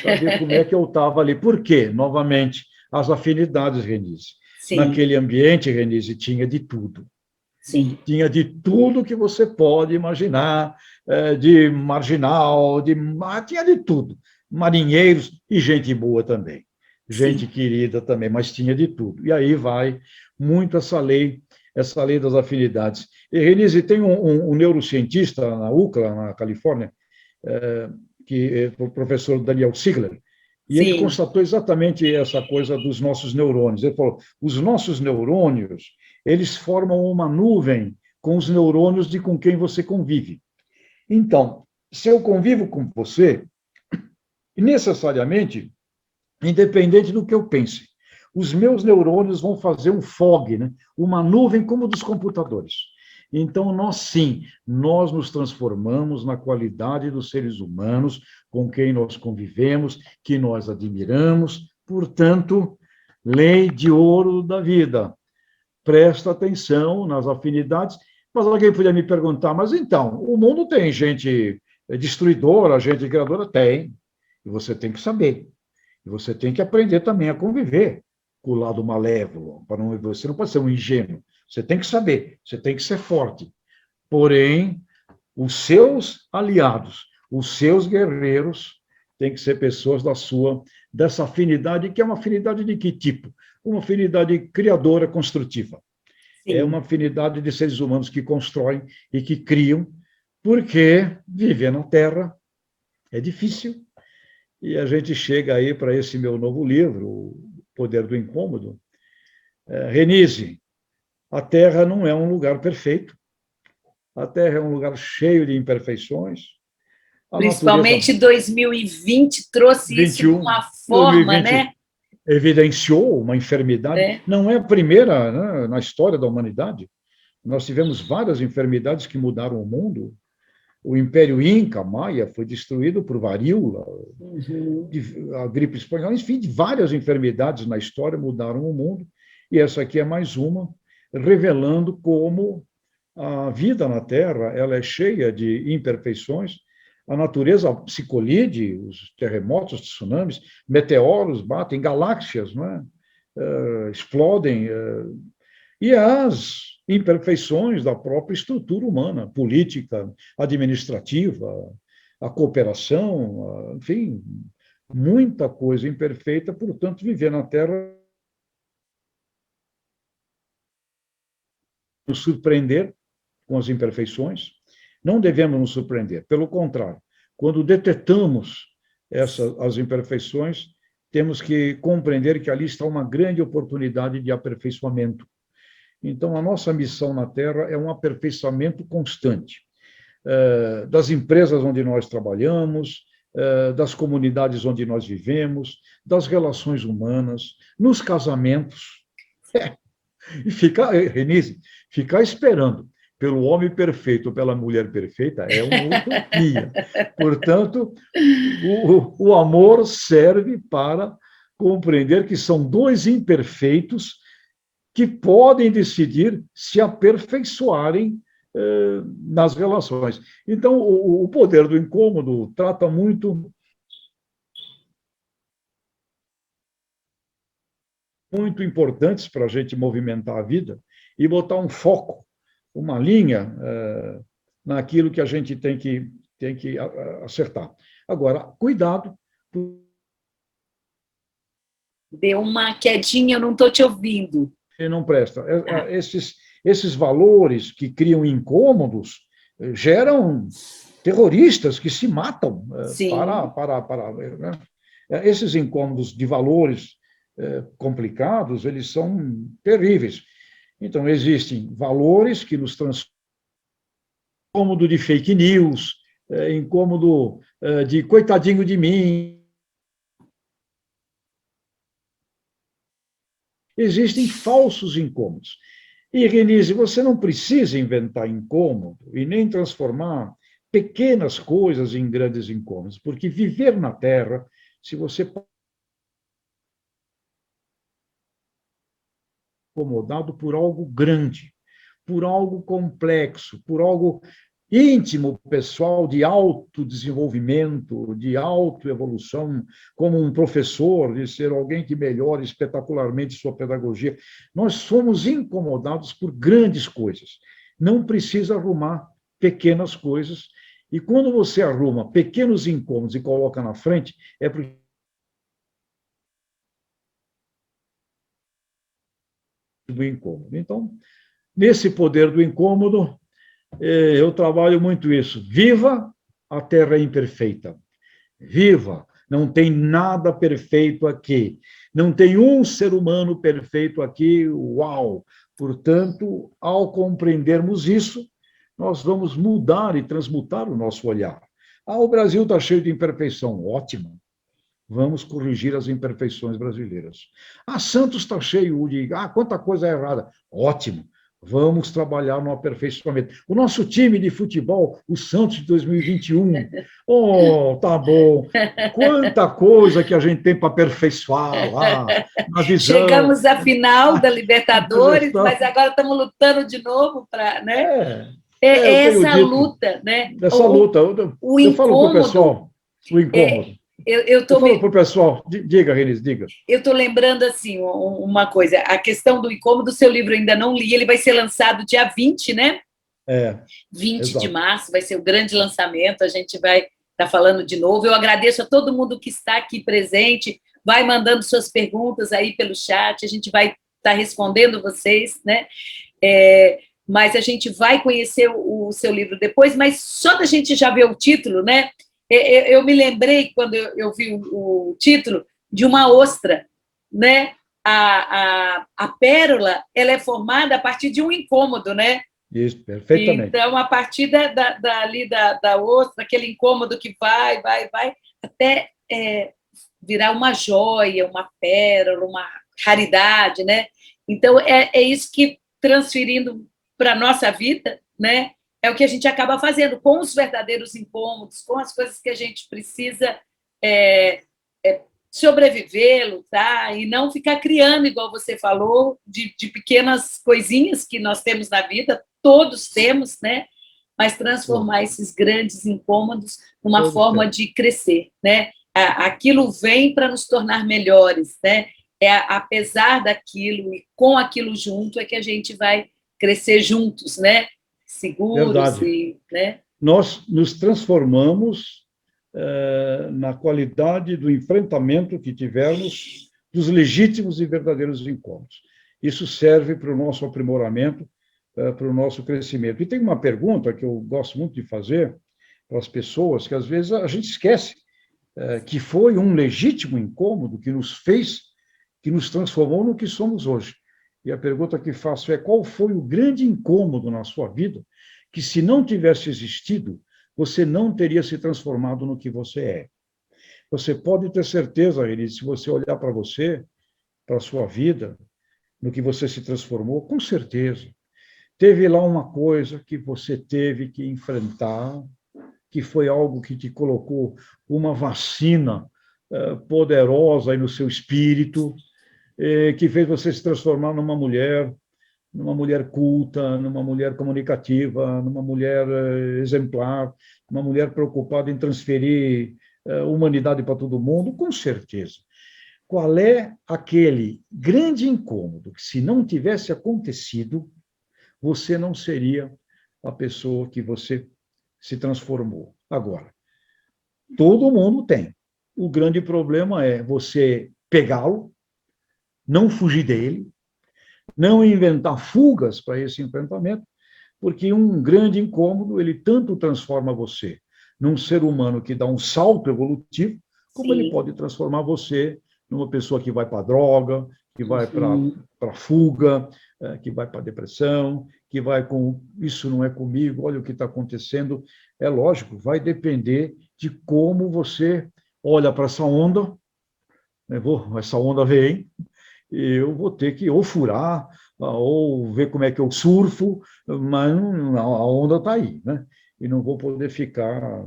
Speaker 2: para ver como é que eu estava ali. Por quê? Novamente, as afinidades, Renise.
Speaker 1: Sim,
Speaker 2: Naquele ambiente, Renise, tinha de tudo.
Speaker 1: sim,
Speaker 2: Tinha de tudo que você pode imaginar, de marginal, tinha de tudo. Marinheiros e gente boa também. Gente
Speaker 1: sim.
Speaker 2: querida também, mas tinha de tudo. E aí vai muito essa lei das afinidades. E, Renise, tem um neurocientista na UCLA, na Califórnia, que é o professor Daniel Ziegler, e ele
Speaker 1: Sim,
Speaker 2: constatou exatamente essa coisa dos nossos neurônios. Ele falou: os nossos neurônios, eles formam uma nuvem com os neurônios de com quem você convive. Então, se eu convivo com você, necessariamente, independente do que eu pense, os meus neurônios vão fazer um fog, né? Uma nuvem como dos computadores. Então, nós sim, nós nos transformamos na qualidade dos seres humanos com quem nós convivemos, que nós admiramos. Portanto, lei de ouro da vida. Presta atenção nas afinidades. Mas alguém podia me perguntar, mas então, o mundo tem gente destruidora, gente criadora? Tem. E você tem que saber. E você tem que aprender também a conviver com o lado malévolo. Você não pode ser um ingênuo. Você tem que saber, você tem que ser forte. Porém, os seus aliados, os seus guerreiros, têm que ser pessoas dessa afinidade, que é uma afinidade de que tipo? Uma afinidade criadora, construtiva. Sim. É uma afinidade de seres humanos que constroem e que criam, porque viver na Terra é difícil. E a gente chega aí para esse meu novo livro, O Poder do Incômodo. Renise, a Terra não é um lugar perfeito. A Terra é um lugar cheio de imperfeições.
Speaker 1: Principalmente 2020 trouxe 21, isso de uma forma, né?
Speaker 2: Evidenciou uma enfermidade. Não é a primeira, né, na história da humanidade. Nós tivemos várias enfermidades que mudaram o mundo. O Império Inca, Maia, foi destruído por varíola, a gripe espanhola, enfim, várias enfermidades na história mudaram o mundo. E essa aqui é mais uma, revelando como a vida na Terra ela é cheia de imperfeições. A natureza se colide, os terremotos, os tsunamis, meteoros batem, galáxias, não é? Explodem. E as imperfeições da própria estrutura humana, política, administrativa, a cooperação, enfim, muita coisa imperfeita, portanto, viver na Terra nos surpreender com as imperfeições, não devemos nos surpreender, pelo contrário, quando detectamos as imperfeições, temos que compreender que ali está uma grande oportunidade de aperfeiçoamento. Então, a nossa missão na Terra é um aperfeiçoamento constante das empresas onde nós trabalhamos, das comunidades onde nós vivemos, das relações humanas, nos casamentos. E Renise, ficar esperando pelo homem perfeito ou pela mulher perfeita é uma utopia. Portanto, o amor serve para compreender que são dois imperfeitos que podem decidir se aperfeiçoarem nas relações. Então, o poder do incômodo trata muito importantes para a gente movimentar a vida e botar um foco, uma linha naquilo que a gente tem que acertar. Agora, cuidado.
Speaker 1: Deu uma quedinha, eu não estou te ouvindo.
Speaker 2: E não presta. Esses valores que criam incômodos geram terroristas que se matam né? Esses incômodos de valores complicados, eles são terríveis. Então, existem valores que nos transformam, incômodo de fake news, incômodo de coitadinho de mim. Existem falsos incômodos. E, Renise, você não precisa inventar incômodo e nem transformar pequenas coisas em grandes incômodos, porque viver na Terra, se você incomodado por algo grande, por algo complexo, por algo íntimo, pessoal, de autodesenvolvimento, de autoevolução, como um professor, de ser alguém que melhore espetacularmente sua pedagogia. Nós somos incomodados por grandes coisas. Não precisa arrumar pequenas coisas. E quando você arruma pequenos incômodos e coloca na frente, é porque do incômodo. Então, nesse poder do incômodo, eu trabalho muito isso. Viva, a Terra é imperfeita. Viva, não tem nada perfeito aqui. Não tem um ser humano perfeito aqui. Uau! Portanto, ao compreendermos isso, nós vamos mudar e transmutar o nosso olhar. O Brasil está cheio de imperfeição. Ótimo. Vamos corrigir as imperfeições brasileiras. Santos está cheio de... quanta coisa errada. Ótimo. Vamos trabalhar no aperfeiçoamento. O nosso time de futebol, o Santos de 2021, oh, tá bom. Quanta coisa que a gente tem para aperfeiçoar lá, na visão,
Speaker 1: Chegamos à final da
Speaker 2: na
Speaker 1: Libertadores, mas
Speaker 2: gestão.
Speaker 1: agora estamos lutando de novo para, né?
Speaker 2: É,
Speaker 1: É
Speaker 2: eu tenho
Speaker 1: essa
Speaker 2: dito,
Speaker 1: luta, né?
Speaker 2: essa luta,
Speaker 1: O
Speaker 2: eu falo para o
Speaker 1: incômodo,
Speaker 2: pessoal, o
Speaker 1: é,
Speaker 2: incômodo.
Speaker 1: eu
Speaker 2: Eu
Speaker 1: estou
Speaker 2: falo para o pessoal, diga, Renise, diga.
Speaker 1: eu estou lembrando assim uma coisa, a questão do incômodo, seu livro eu ainda não li, ele vai ser lançado dia 20, né?
Speaker 2: É,
Speaker 1: 20 de
Speaker 2: exato.
Speaker 1: março vai ser o grande lançamento, a gente vai estar falando de novo. Eu agradeço a todo mundo que está aqui presente, vai mandando suas perguntas aí pelo chat, a gente vai estar respondendo vocês, né? Mas a gente vai conhecer o seu livro depois, mas só da gente já ver o título, né? Eu me lembrei, quando eu vi o título, de uma ostra, né? A pérola, ela é formada a partir de um incômodo, né?
Speaker 2: Isso, perfeitamente.
Speaker 1: Então, a partir da ostra, aquele incômodo que vai, até virar uma joia, uma pérola, uma raridade, né? Então, é isso que, transferindo para a nossa vida, né? É o que a gente acaba fazendo com os verdadeiros incômodos, com as coisas que a gente precisa sobreviver, lutar, e não ficar criando, igual você falou, de pequenas coisinhas que nós temos na vida, todos temos, né? Mas transformar esses grandes incômodos numa forma de crescer, né? Aquilo vem para nos tornar melhores, né? Apesar daquilo e com aquilo junto é que a gente vai crescer juntos, né? Seguros
Speaker 2: Verdade.
Speaker 1: e, né?
Speaker 2: Nós nos transformamos na qualidade do enfrentamento que tivermos dos legítimos e verdadeiros incômodos. Isso serve para o nosso aprimoramento, para o nosso crescimento. E tem uma pergunta que eu gosto muito de fazer para as pessoas, que às vezes a gente esquece, que foi um legítimo incômodo que nos fez, que nos transformou no que somos hoje. E a pergunta que faço é: qual foi o grande incômodo na sua vida que, se não tivesse existido, você não teria se transformado no que você é? Você pode ter certeza, Renise, se você olhar para você, para a sua vida, no que você se transformou, com certeza. Teve lá uma coisa que você teve que enfrentar, que foi algo que te colocou uma vacina poderosa aí no seu espírito, que fez você se transformar numa mulher culta, numa mulher comunicativa, numa mulher exemplar, uma mulher preocupada em transferir humanidade para todo mundo, com certeza. Qual é aquele grande incômodo que, se não tivesse acontecido, você não seria a pessoa que você se transformou? Agora, todo mundo tem. O grande problema é você pegá-lo, não fugir dele, não inventar fugas para esse enfrentamento, porque um grande incômodo, ele tanto transforma você num ser humano que dá um salto evolutivo, como ele pode transformar você numa pessoa que vai para a droga, que vai para a fuga, que vai para a depressão, que vai com isso não é comigo, olha o que está acontecendo. É lógico, vai depender de como você olha para essa onda, né? Essa onda vem, eu vou ter que ou furar, ou ver como é que eu surfo, mas a onda está aí, né? E não vou poder ficar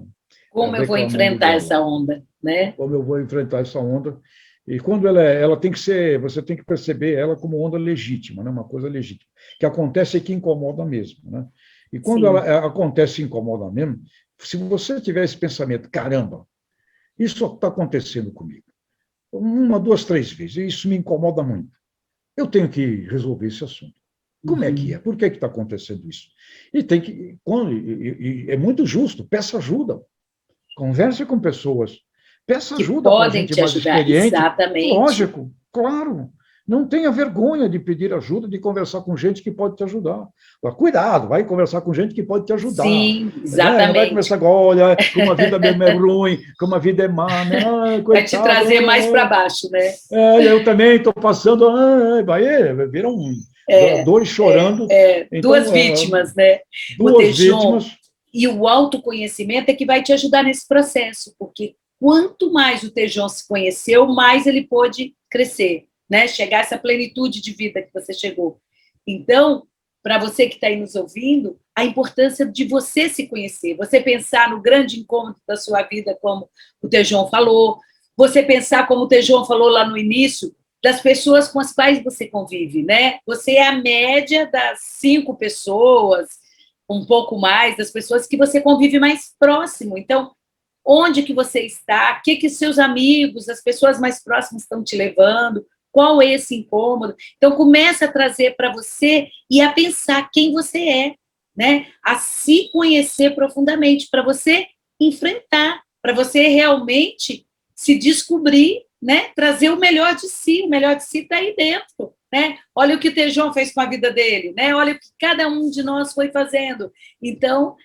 Speaker 1: Como eu vou
Speaker 2: reclamando
Speaker 1: enfrentar
Speaker 2: dela.
Speaker 1: essa onda, né?
Speaker 2: Como eu vou enfrentar essa onda? E quando ela tem que ser, você tem que perceber ela como onda legítima, né? Uma coisa legítima, que acontece e que incomoda mesmo, né? E quando ela acontece e incomoda mesmo, se você tiver esse pensamento, caramba, isso está acontecendo comigo, uma, duas, três vezes, e isso me incomoda muito. Eu tenho que resolver esse assunto. Como é que é? Por que está acontecendo isso? E tem que, é muito justo, peça ajuda. Converse com pessoas. Peça
Speaker 1: que
Speaker 2: ajuda para
Speaker 1: podem
Speaker 2: gente
Speaker 1: te
Speaker 2: mais
Speaker 1: ajudar,
Speaker 2: experiente.
Speaker 1: exatamente.
Speaker 2: Lógico, claro. Não tenha vergonha de pedir ajuda, de conversar com gente que pode te ajudar. Mas cuidado, vai conversar com gente que pode te ajudar.
Speaker 1: Sim,
Speaker 2: Né? Não vai
Speaker 1: exatamente.
Speaker 2: conversar com, olha, como a vida mesmo é ruim, como a vida é má, né? Ai,
Speaker 1: Vai te
Speaker 2: coitado.
Speaker 1: trazer mais para baixo, né?
Speaker 2: Eu também estou passando. Vai, viram dois chorando.
Speaker 1: Duas
Speaker 2: Então,
Speaker 1: vítimas, né? O
Speaker 2: duas
Speaker 1: Tejon.
Speaker 2: vítimas.
Speaker 1: E o autoconhecimento é que vai te ajudar nesse processo, porque quanto mais o Tejon se conheceu, mais ele pôde crescer, né? Chegar a essa plenitude de vida que você chegou. Então, para você que está aí nos ouvindo, a importância de você se conhecer, você pensar no grande incômodo da sua vida, como o Tejon falou, você pensar, como o Tejon falou lá no início, das pessoas com as quais você convive, né? Você é a média das 5 pessoas, um pouco mais, das pessoas que você convive mais próximo. Então, onde que você está? O que seus amigos, as pessoas mais próximas estão te levando? Qual é esse incômodo? Então, começa a trazer para você e a pensar quem você é, né? A se conhecer profundamente, para você enfrentar, para você realmente se descobrir, né? Trazer o melhor de si está aí dentro, né? Olha o que o Tejon fez com a vida dele, né? Olha o que cada um de nós foi fazendo. Então,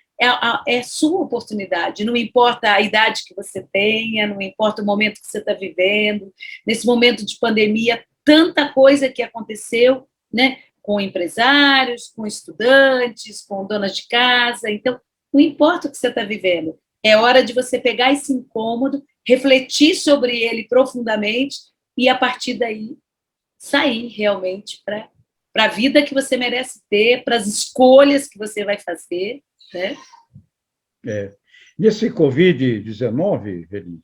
Speaker 1: é sua oportunidade, não importa a idade que você tenha, não importa o momento que você está vivendo, nesse momento de pandemia, tanta coisa que aconteceu, né? Com empresários, com estudantes, com donas de casa, então, não importa o que você está vivendo, é hora de você pegar esse incômodo, refletir sobre ele profundamente e, a partir daí, sair realmente para a vida que você merece ter, para as escolhas que você vai fazer, né?
Speaker 2: Nesse Covid-19, Feliz,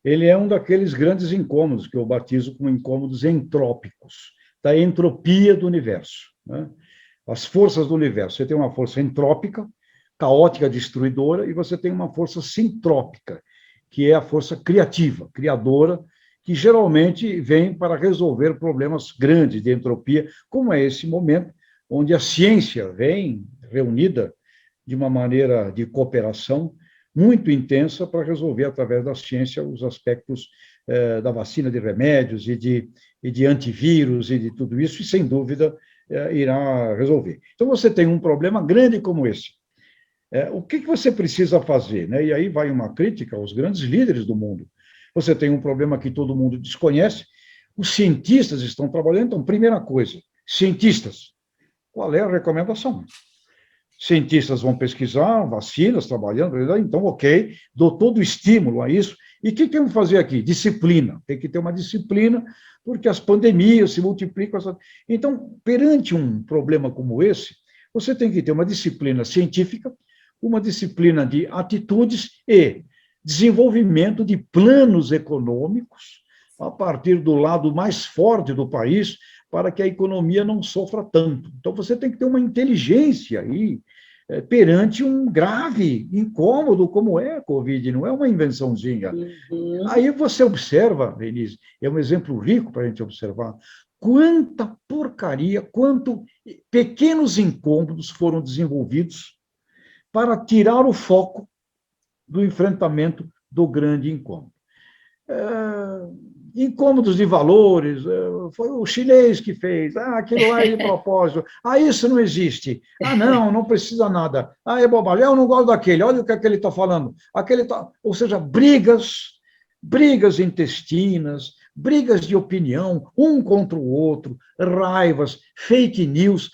Speaker 2: ele é um daqueles grandes incômodos que eu batizo como incômodos entrópicos, da entropia do universo, né? As forças do universo. Você tem uma força entrópica, caótica, destruidora, e você tem uma força sintrópica, que é a força criativa, criadora, que geralmente vem para resolver problemas grandes de entropia, como é esse momento, onde a ciência vem reunida de uma maneira de cooperação muito intensa para resolver, através da ciência, os aspectos da vacina, de remédios e de antivírus e de tudo isso, e, sem dúvida, irá resolver. Então, você tem um problema grande como esse. O que você precisa fazer, né? E aí vai uma crítica aos grandes líderes do mundo. Você tem um problema que todo mundo desconhece, os cientistas estão trabalhando. Então, primeira coisa, cientistas, qual é a recomendação? Cientistas vão pesquisar vacinas, trabalhando, então, ok, dou todo o estímulo a isso. E o que temos que fazer aqui? Disciplina. Tem que ter uma disciplina, porque as pandemias se multiplicam. Então, perante um problema como esse, você tem que ter uma disciplina científica, uma disciplina de atitudes e desenvolvimento de planos econômicos a partir do lado mais forte do país, para que a economia não sofra tanto. Então, você tem que ter uma inteligência aí perante um grave incômodo como é a Covid, não é uma invençãozinha.
Speaker 1: Uhum.
Speaker 2: Aí você observa, Denise, é um exemplo rico para a gente observar, quanta porcaria, quanto pequenos incômodos foram desenvolvidos para tirar o foco do enfrentamento do grande incômodo. Incômodos de valores, foi o chinês que fez, aquilo lá é de propósito, isso não existe, não precisa nada, é bobagem, eu não gosto daquele, olha o que ele está falando, ou seja, brigas intestinas, brigas de opinião, um contra o outro, raivas, fake news.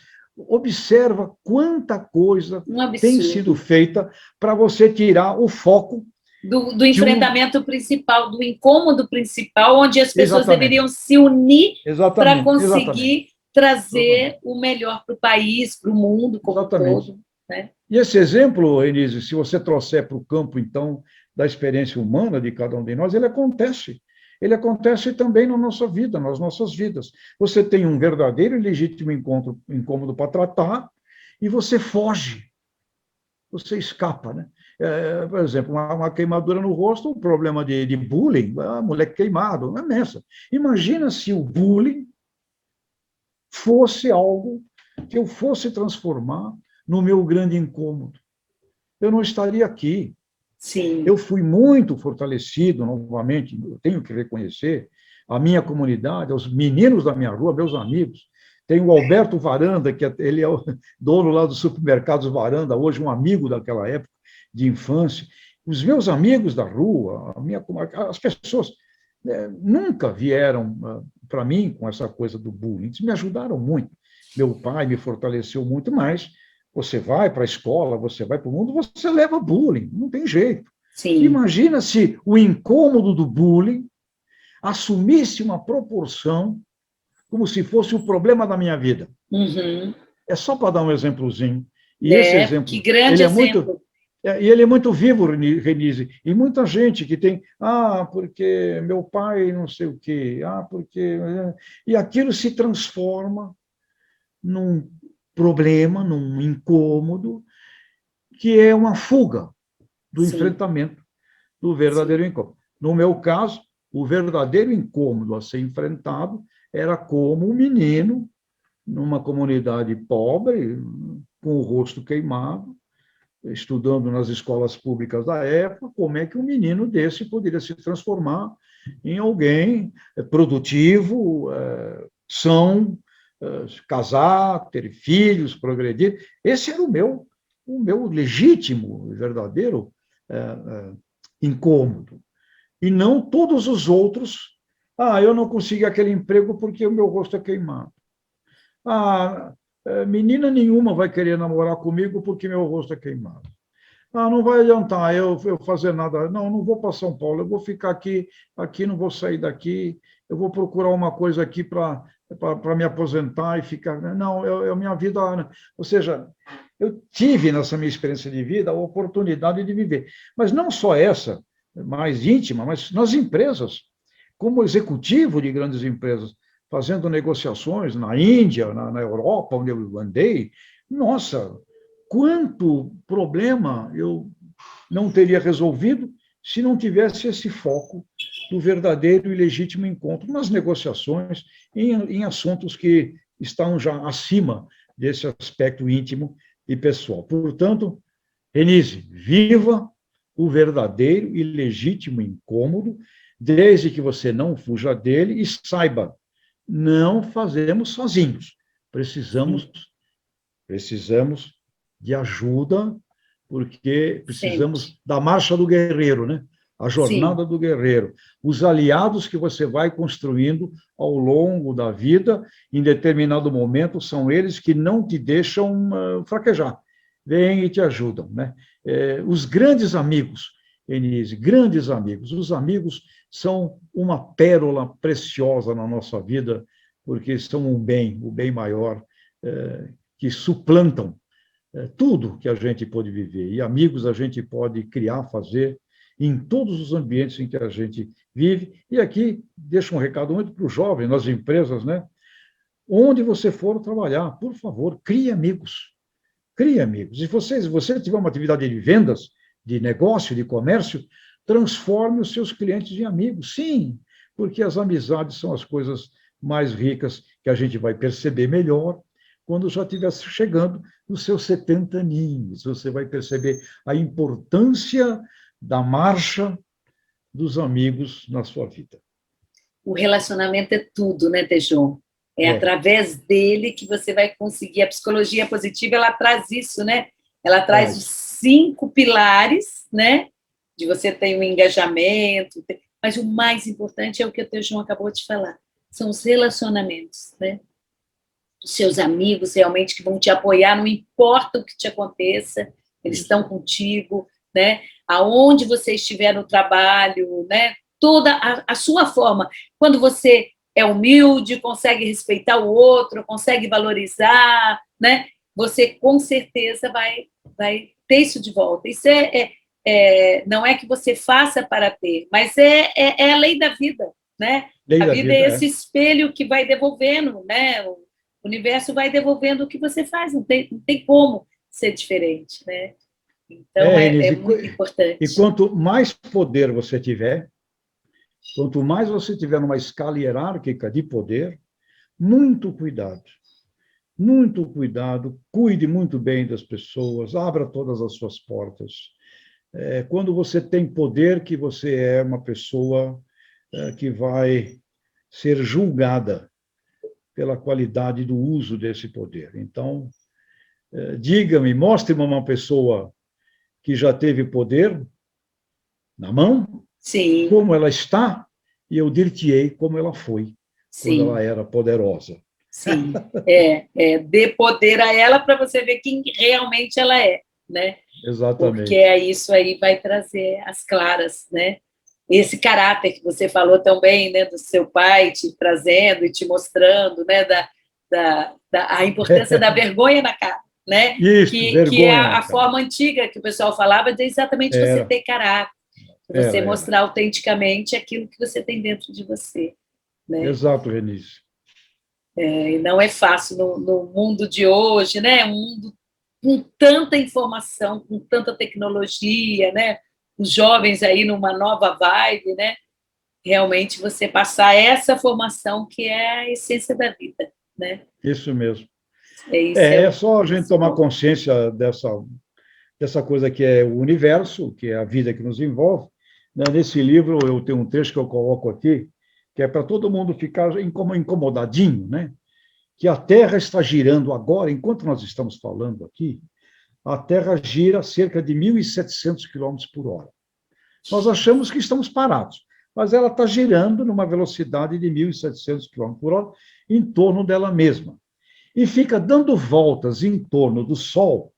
Speaker 2: Observa quanta coisa tem sido feita para você tirar o foco
Speaker 1: do enfrentamento principal, do incômodo principal, onde as pessoas deveriam se unir para conseguir trazer o melhor para o país, para o mundo como um todo. Né?
Speaker 2: E esse exemplo, Enise, se você trouxer para o campo, então, da experiência humana de cada um de nós, ele acontece. Ele acontece também na nossa vida, nas nossas vidas. Você tem um verdadeiro e legítimo incômodo para tratar e você foge, você escapa, né? Por exemplo, uma queimadura no rosto, um problema de bullying, moleque queimado, não é nessa. Imagina se o bullying fosse algo que eu fosse transformar no meu grande incômodo. Eu não estaria aqui.
Speaker 1: Sim.
Speaker 2: Eu fui muito fortalecido, novamente, eu tenho que reconhecer, a minha comunidade, os meninos da minha rua, meus amigos. Tem o Alberto Varanda, que ele é o dono lá do supermercados Varanda, hoje um amigo daquela época de infância. Os meus amigos da rua, as pessoas nunca vieram para mim com essa coisa do bullying. Eles me ajudaram muito. Meu pai me fortaleceu muito, mas você vai para a escola, você vai para o mundo, você leva bullying, não tem jeito.
Speaker 1: Sim.
Speaker 2: Imagina se o incômodo do bullying assumisse uma proporção como se fosse o problema da minha vida.
Speaker 1: Uhum.
Speaker 2: É só para dar um exemplozinho. E esse exemplo,
Speaker 1: que grande exemplo.
Speaker 2: Ele é muito vivo, Renise. E muita gente que tem, porque meu pai não sei o quê, porque... E aquilo se transforma num problema, num incômodo, que é uma fuga do enfrentamento do verdadeiro incômodo. No meu caso, o verdadeiro incômodo a ser enfrentado era como um menino numa comunidade pobre, com o rosto queimado, estudando nas escolas públicas da época, como é que um menino desse poderia se transformar em alguém produtivo, são, casar, ter filhos, progredir. Esse era o meu legítimo, verdadeiro incômodo. E não todos os outros. Eu não consegui aquele emprego porque o meu rosto é queimado. Menina nenhuma vai querer namorar comigo porque meu rosto é queimado. Não vai adiantar eu fazer nada. Não vou para São Paulo, eu vou ficar aqui não vou sair daqui, eu vou procurar uma coisa aqui para me aposentar e ficar... Não, minha vida... Ou seja, eu tive nessa minha experiência de vida a oportunidade de viver. Mas não só essa, mais íntima, mas nas empresas, como executivo de grandes empresas, fazendo negociações na Índia, na Europa, onde eu andei. Nossa, quanto problema eu não teria resolvido se não tivesse esse foco do verdadeiro e legítimo encontro nas negociações, em assuntos que estão já acima desse aspecto íntimo e pessoal. Portanto, Renise, viva o verdadeiro e legítimo incômodo, desde que você não fuja dele e saiba, não fazemos sozinhos. Precisamos de ajuda, porque precisamos da marcha do guerreiro, né? A jornada do guerreiro. Os aliados que você vai construindo ao longo da vida, em determinado momento, são eles que não te deixam fraquejar. Vêm e te ajudam, né? Os grandes amigos, Denise, grandes amigos. Os amigos são uma pérola preciosa na nossa vida, porque são o bem maior, que suplantam tudo que a gente pode viver. E amigos a gente pode criar, fazer em todos os ambientes em que a gente vive. E aqui deixo um recado muito para o jovem, nas empresas, né? Onde você for trabalhar, por favor, crie amigos. Crie amigos. E se você tiver uma atividade de vendas, de negócio, de comércio, transforme os seus clientes em amigos. Sim, porque as amizades são as coisas mais ricas que a gente vai perceber melhor quando já estiver chegando nos seus 70 aninhos. Você vai perceber a importância da marcha dos amigos na sua vida.
Speaker 1: O relacionamento é tudo, né, Tejon? É através dele que você vai conseguir. A psicologia positiva, ela traz isso, né? Ela traz os 5 pilares, né? De você ter um engajamento, mas o mais importante é o que o Tejon acabou de falar, são os relacionamentos, né? Os seus amigos realmente que vão te apoiar, não importa o que te aconteça, eles estão contigo, né? Aonde você estiver no trabalho, né? Toda a sua forma. Quando você é humilde, consegue respeitar o outro, consegue valorizar, né? Você com certeza vai ter isso de volta. Isso não é que você faça para ter, mas é a lei da vida, né? A vida é esse espelho que vai devolvendo, né? O universo vai devolvendo o que você faz, não tem como ser diferente, né? Então, é muito importante.
Speaker 2: E quanto mais poder você tiver, quanto mais você tiver numa escala hierárquica de poder, muito cuidado, cuide muito bem das pessoas, abra todas as suas portas. Quando você tem poder, que você é uma pessoa que vai ser julgada pela qualidade do uso desse poder. Então, diga-me, mostre-me uma pessoa que já teve poder na mão,
Speaker 1: sim,
Speaker 2: como ela está, e eu dir-te-ei como ela foi,
Speaker 1: sim,
Speaker 2: quando ela era poderosa.
Speaker 1: Sim, dê poder a ela para você ver quem realmente ela é, né?
Speaker 2: Exatamente.
Speaker 1: Porque isso aí vai trazer as claras, né? Esse caráter que você falou tão bem, né, do seu pai te trazendo e te mostrando, né, a importância da vergonha na cara, né?
Speaker 2: Isso,
Speaker 1: que
Speaker 2: vergonha
Speaker 1: é
Speaker 2: na
Speaker 1: a
Speaker 2: cara.
Speaker 1: forma antiga que o pessoal falava de exatamente você ter caráter, você mostrar autenticamente aquilo que você tem dentro de você. Né?
Speaker 2: Exato, Renice.
Speaker 1: E não é fácil no mundo de hoje, né? Um mundo com tanta informação, com tanta tecnologia, né? Os jovens aí numa nova vibe, né? Realmente você passar essa formação que é a essência da vida, né?
Speaker 2: Isso mesmo.
Speaker 1: Isso
Speaker 2: É só a gente tomar consciência dessa coisa que é o universo, que é a vida que nos envolve. Né? Nesse livro, eu tenho um trecho que eu coloco aqui, que é para todo mundo ficar incomodadinho, né? Que a Terra está girando agora, enquanto nós estamos falando aqui, a Terra gira a cerca de 1.700 quilômetros por hora. Nós achamos que estamos parados, mas ela está girando numa velocidade de 1.700 quilômetros por hora em torno dela mesma. E fica dando voltas em torno do Sol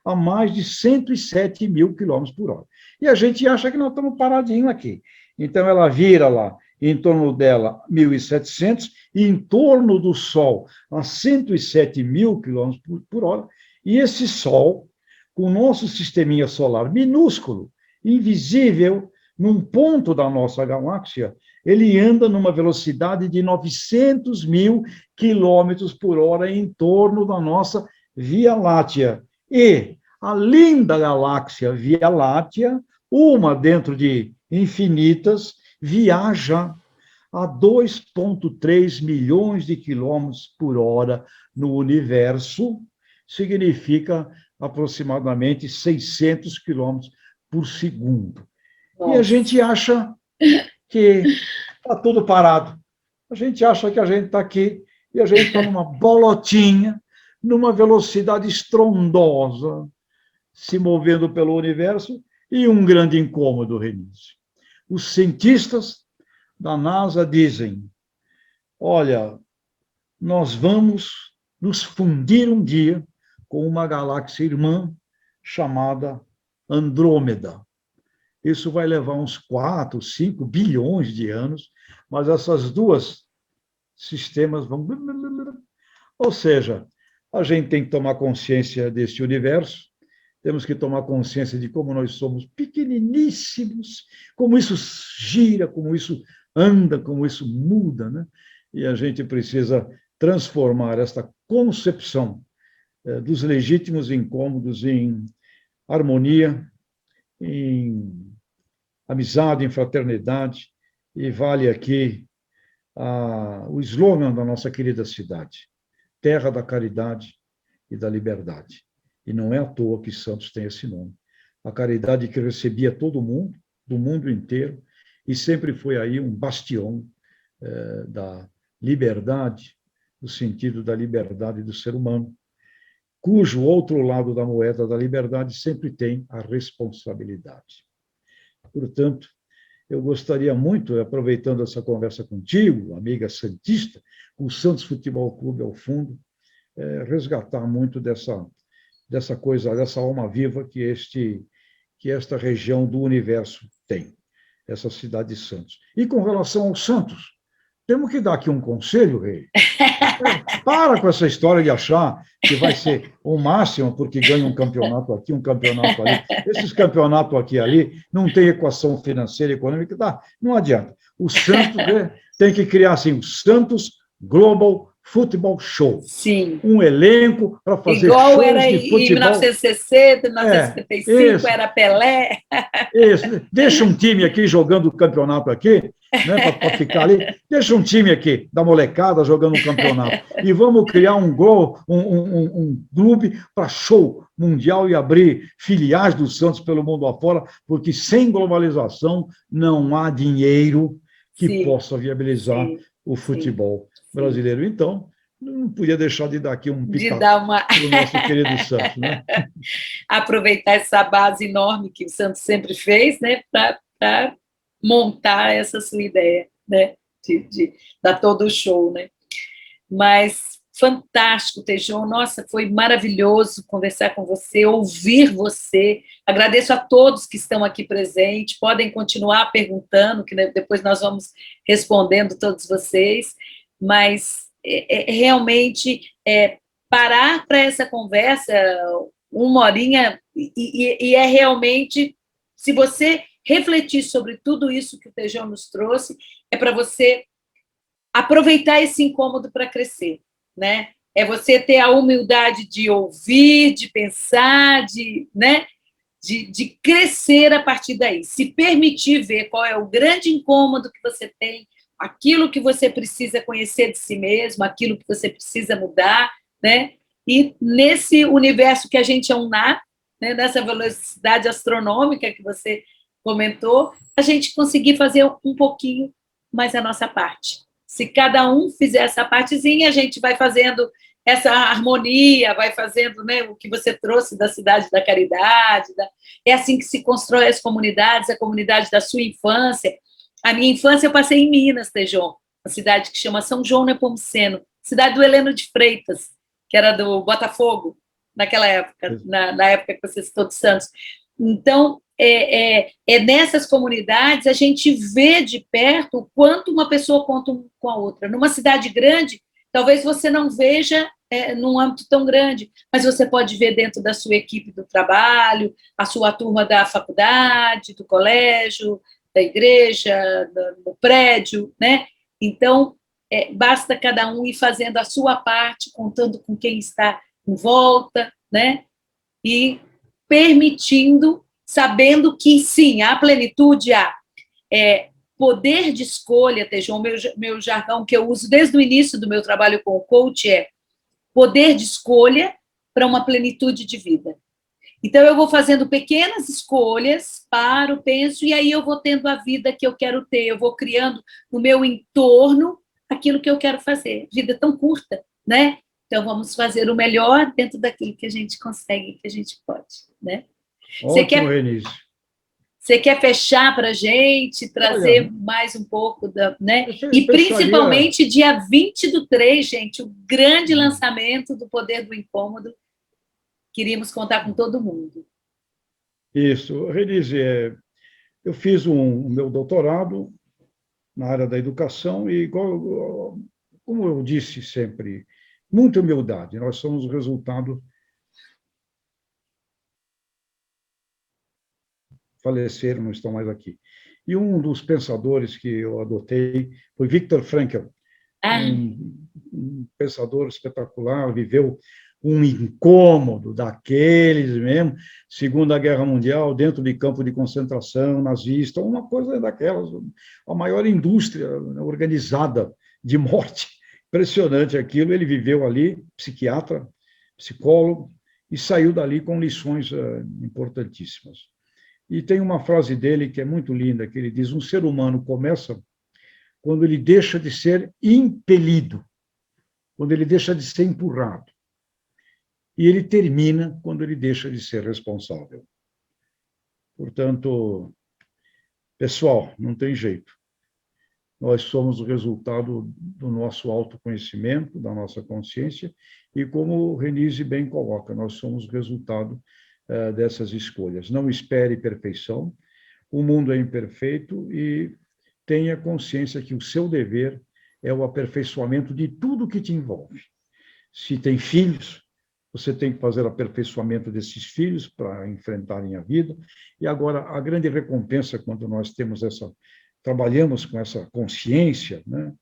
Speaker 2: a mais de 107 mil quilômetros por hora. E a gente acha que nós estamos paradinhos aqui. Então, ela vira lá, em torno dela, 1.700, e em torno do Sol, a 107 mil quilômetros por hora. E esse Sol, com o nosso sisteminha solar minúsculo, invisível, num ponto da nossa galáxia, ele anda numa velocidade de 900 mil quilômetros por hora em torno da nossa Via Láctea. E a linda galáxia Via Láctea, uma dentro de infinitas, viaja a 2,3 milhões de quilômetros por hora no universo, significa aproximadamente 600 quilômetros por segundo. Nossa. E a gente acha que está tudo parado. A gente acha que a gente está aqui e a gente está numa bolotinha, numa velocidade estrondosa, se movendo pelo universo, e um grande incômodo, Renice. Os cientistas da NASA dizem, olha, nós vamos nos fundir um dia com uma galáxia irmã chamada Andrômeda. Isso vai levar uns 4, 5 bilhões de anos, mas essas duas sistemas vão... Ou seja, a gente tem que tomar consciência desse universo, temos que tomar consciência de como nós somos pequeniníssimos, como isso gira, como isso anda, como isso muda, né? E a gente precisa transformar esta concepção dos legítimos incômodos em harmonia, em amizade, em fraternidade, e vale aqui o slogan da nossa querida cidade, Terra da Caridade e da Liberdade. E não é à toa que Santos tem esse nome. A caridade que recebia todo mundo, do mundo inteiro, e sempre foi aí um bastião da liberdade, no sentido da liberdade do ser humano, cujo outro lado da moeda da liberdade sempre tem a responsabilidade. Portanto, eu gostaria muito, aproveitando essa conversa contigo, amiga santista, com o Santos Futebol Clube ao fundo, resgatar muito dessa coisa, dessa alma viva que esta região do universo tem, essa cidade de Santos. E com relação aos Santos, temos que dar aqui um conselho, Rei. Para com essa história de achar que vai ser o máximo porque ganha um campeonato aqui, um campeonato ali. Esses campeonatos aqui e ali não tem equação financeira e econômica, tá? Não adianta. O Santos tem que criar assim, o Santos Global Futebol Show.
Speaker 1: Sim.
Speaker 2: Um elenco para fazer
Speaker 1: igual
Speaker 2: shows
Speaker 1: era
Speaker 2: de futebol.
Speaker 1: Em 1960, 1955, era Pelé.
Speaker 2: Isso. Deixa um time aqui jogando o campeonato aqui, né, para ficar ali. Deixa um time aqui da molecada jogando um campeonato. E vamos criar um clube para show mundial e abrir filiais do Santos pelo mundo afora, porque sem globalização não há dinheiro que possa viabilizar o futebol brasileiro. Então, não podia deixar de dar aqui um pitaco para o nosso querido Santos. Né?
Speaker 1: Aproveitar essa base enorme que o Santos sempre fez, né, para montar essa sua ideia, né, de dar todo o show. Né? Mas fantástico, Tejon. Nossa, foi maravilhoso conversar com você, ouvir você. Agradeço a todos que estão aqui presentes. Podem continuar perguntando, que depois nós vamos respondendo todos vocês. Mas realmente parar para essa conversa 1 horinha, e é realmente, se você refletir sobre tudo isso que o Tejão nos trouxe, é para você aproveitar esse incômodo para crescer, né? É você ter a humildade de ouvir, de pensar, né? de crescer a partir daí. Se permitir ver qual é o grande incômodo que você tem, aquilo que você precisa conhecer de si mesmo, aquilo que você precisa mudar, né? E nesse universo que a gente é um nar, né? Nessa velocidade astronômica que você comentou, a gente conseguir fazer um pouquinho mais a nossa parte. Se cada um fizer essa partezinha, a gente vai fazendo essa harmonia, vai fazendo, né, o que você trouxe da cidade da caridade. É assim que se constrói as comunidades, a comunidade da sua infância. A minha infância eu passei em Minas, Tejon, uma cidade que chama São João Nepomuceno, cidade do Heleno de Freitas, que era do Botafogo, naquela época, na época que você citou de Santos. Então, nessas comunidades a gente vê de perto o quanto uma pessoa conta com a outra. Numa cidade grande, talvez você não veja num âmbito tão grande, mas você pode ver dentro da sua equipe do trabalho, a sua turma da faculdade, do colégio, da igreja, do prédio, né? Então, basta cada um ir fazendo a sua parte, contando com quem está em volta, né? E permitindo, sabendo que, sim, há plenitude, há poder de escolha, Tejon, meu jargão que eu uso desde o início do meu trabalho com o coach é poder de escolha para uma plenitude de vida. Então, eu vou fazendo pequenas escolhas, paro, penso, e aí eu vou tendo a vida que eu quero ter, eu vou criando no meu entorno aquilo que eu quero fazer. Vida é tão curta, né? Então, vamos fazer o melhor dentro daquilo que a gente consegue, que a gente pode, né?
Speaker 2: Ótimo, Renise.
Speaker 1: Você quer fechar para a gente, trazer mais um pouco né? E principalmente dia 20/3, gente, o grande lançamento do Poder do Incômodo. Queríamos contar com todo mundo.
Speaker 2: Isso. Renise, eu fiz o meu doutorado na área da educação e, como eu disse sempre, muita humildade. Nós somos o resultado... faleceram, não estão mais aqui. E um dos pensadores que eu adotei foi Viktor Frankl, um pensador espetacular, viveu um incômodo daqueles mesmo, Segunda Guerra Mundial, dentro de campo de concentração, nazista, uma coisa daquelas, a maior indústria organizada de morte. Impressionante aquilo, ele viveu ali, psiquiatra, psicólogo, e saiu dali com lições importantíssimas. E tem uma frase dele que é muito linda, que ele diz: um ser humano começa quando ele deixa de ser impelido, quando ele deixa de ser empurrado. E ele termina quando ele deixa de ser responsável. Portanto, pessoal, não tem jeito. Nós somos o resultado do nosso autoconhecimento, da nossa consciência, e como o Renise bem coloca, nós somos o resultado dessas escolhas. Não espere perfeição, o mundo é imperfeito e tenha consciência que o seu dever é o aperfeiçoamento de tudo que te envolve. Se tem filhos, você tem que fazer o aperfeiçoamento desses filhos para enfrentarem a vida. E agora, a grande recompensa quando nós trabalhamos com essa consciência, né,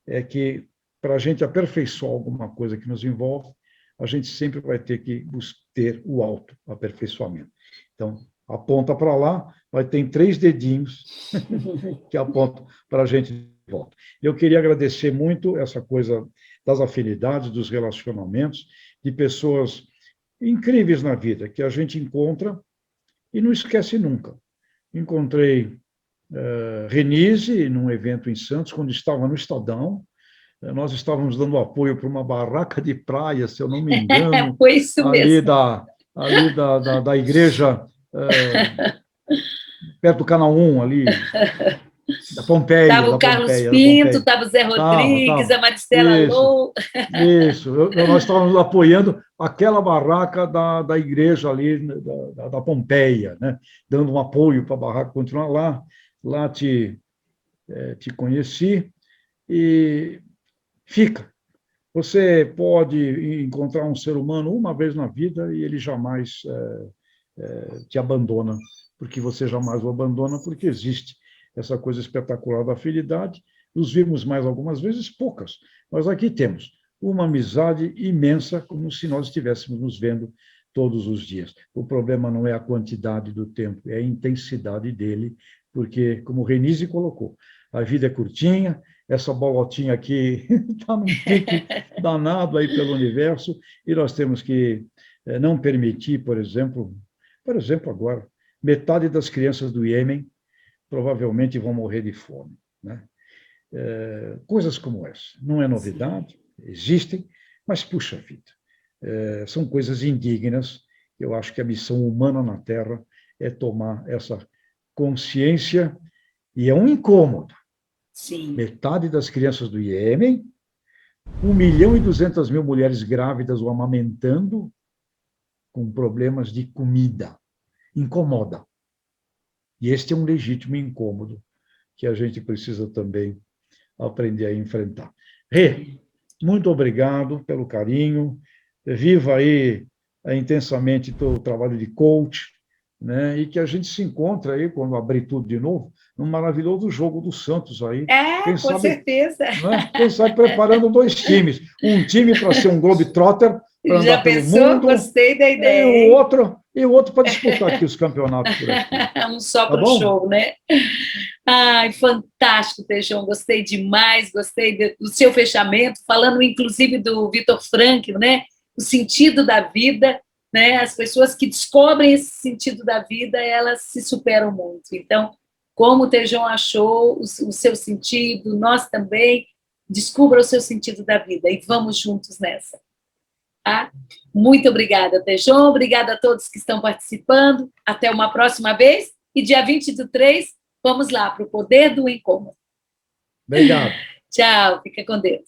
Speaker 2: é que para a gente aperfeiçoar alguma coisa que nos envolve, a gente sempre vai ter que ter o autoaperfeiçoamento. Então, aponta para lá, vai ter 3 dedinhos que apontam para a gente de volta. Eu queria agradecer muito essa coisa das afinidades, dos relacionamentos, de pessoas incríveis na vida, que a gente encontra e não esquece nunca. Encontrei Renise num evento em Santos, quando estava no Estadão. Nós estávamos dando apoio para uma barraca de praia, se eu não me engano,
Speaker 1: Foi isso
Speaker 2: ali
Speaker 1: mesmo.
Speaker 2: da igreja, perto do Canal 1, ali, da Pompeia.
Speaker 1: Estava o Carlos Pinto, estava o Zé Rodrigues, a Maristela Lou.
Speaker 2: Isso, nós estávamos apoiando aquela barraca da igreja ali, da Pompeia, né? Dando um apoio para a barraca continuar lá. Lá te conheci e fica Você pode encontrar um ser humano uma vez na vida e ele jamais te abandona, porque você jamais o abandona, porque existe essa coisa espetacular da afinidade. Nos vimos mais algumas vezes, poucas, mas aqui temos uma amizade imensa, como se nós estivéssemos nos vendo todos os dias. O problema não é a quantidade do tempo, é a intensidade dele, porque, como o Renise colocou, a vida é curtinha, essa bolotinha aqui está num pique danado aí pelo universo, e nós temos que não permitir, por exemplo agora, metade das crianças do Iêmen provavelmente vão morrer de fome, né? Coisas como essa. Não é novidade, existem, mas, puxa vida, são coisas indignas. Eu acho que a missão humana na Terra é tomar essa consciência, e é um incômodo.
Speaker 1: Sim.
Speaker 2: Metade das crianças do Iêmen, 1.200.000 mulheres grávidas o amamentando, com problemas de comida. Incomoda. E este é um legítimo incômodo que a gente precisa também aprender a enfrentar. Rê, muito obrigado pelo carinho. Viva aí intensamente o trabalho de coach, né? E que a gente se encontre aí, quando abrir tudo de novo, num maravilhoso jogo do Santos aí.
Speaker 1: Com certeza.
Speaker 2: Né? Quem sabe preparando 2 times. Um time para ser um Globetrotter, para andar pelo mundo.
Speaker 1: Gostei da ideia.
Speaker 2: E o outro para disputar aqui os campeonatos por aqui.
Speaker 1: Um só para o show, né? Ai, fantástico, Tejão. Gostei demais, gostei do seu fechamento, falando inclusive do Viktor Frankl, né? O sentido da vida, né? As pessoas que descobrem esse sentido da vida, elas se superam muito. Então, como o Tejão achou o seu sentido, nós também, descubra o seu sentido da vida e vamos juntos nessa. Tá? Muito obrigada, Tejão. Obrigada a todos que estão participando. Até uma próxima vez. E dia 20/3, vamos lá para o Poder do Incômodo.
Speaker 2: Obrigado.
Speaker 1: Tchau, fica com Deus.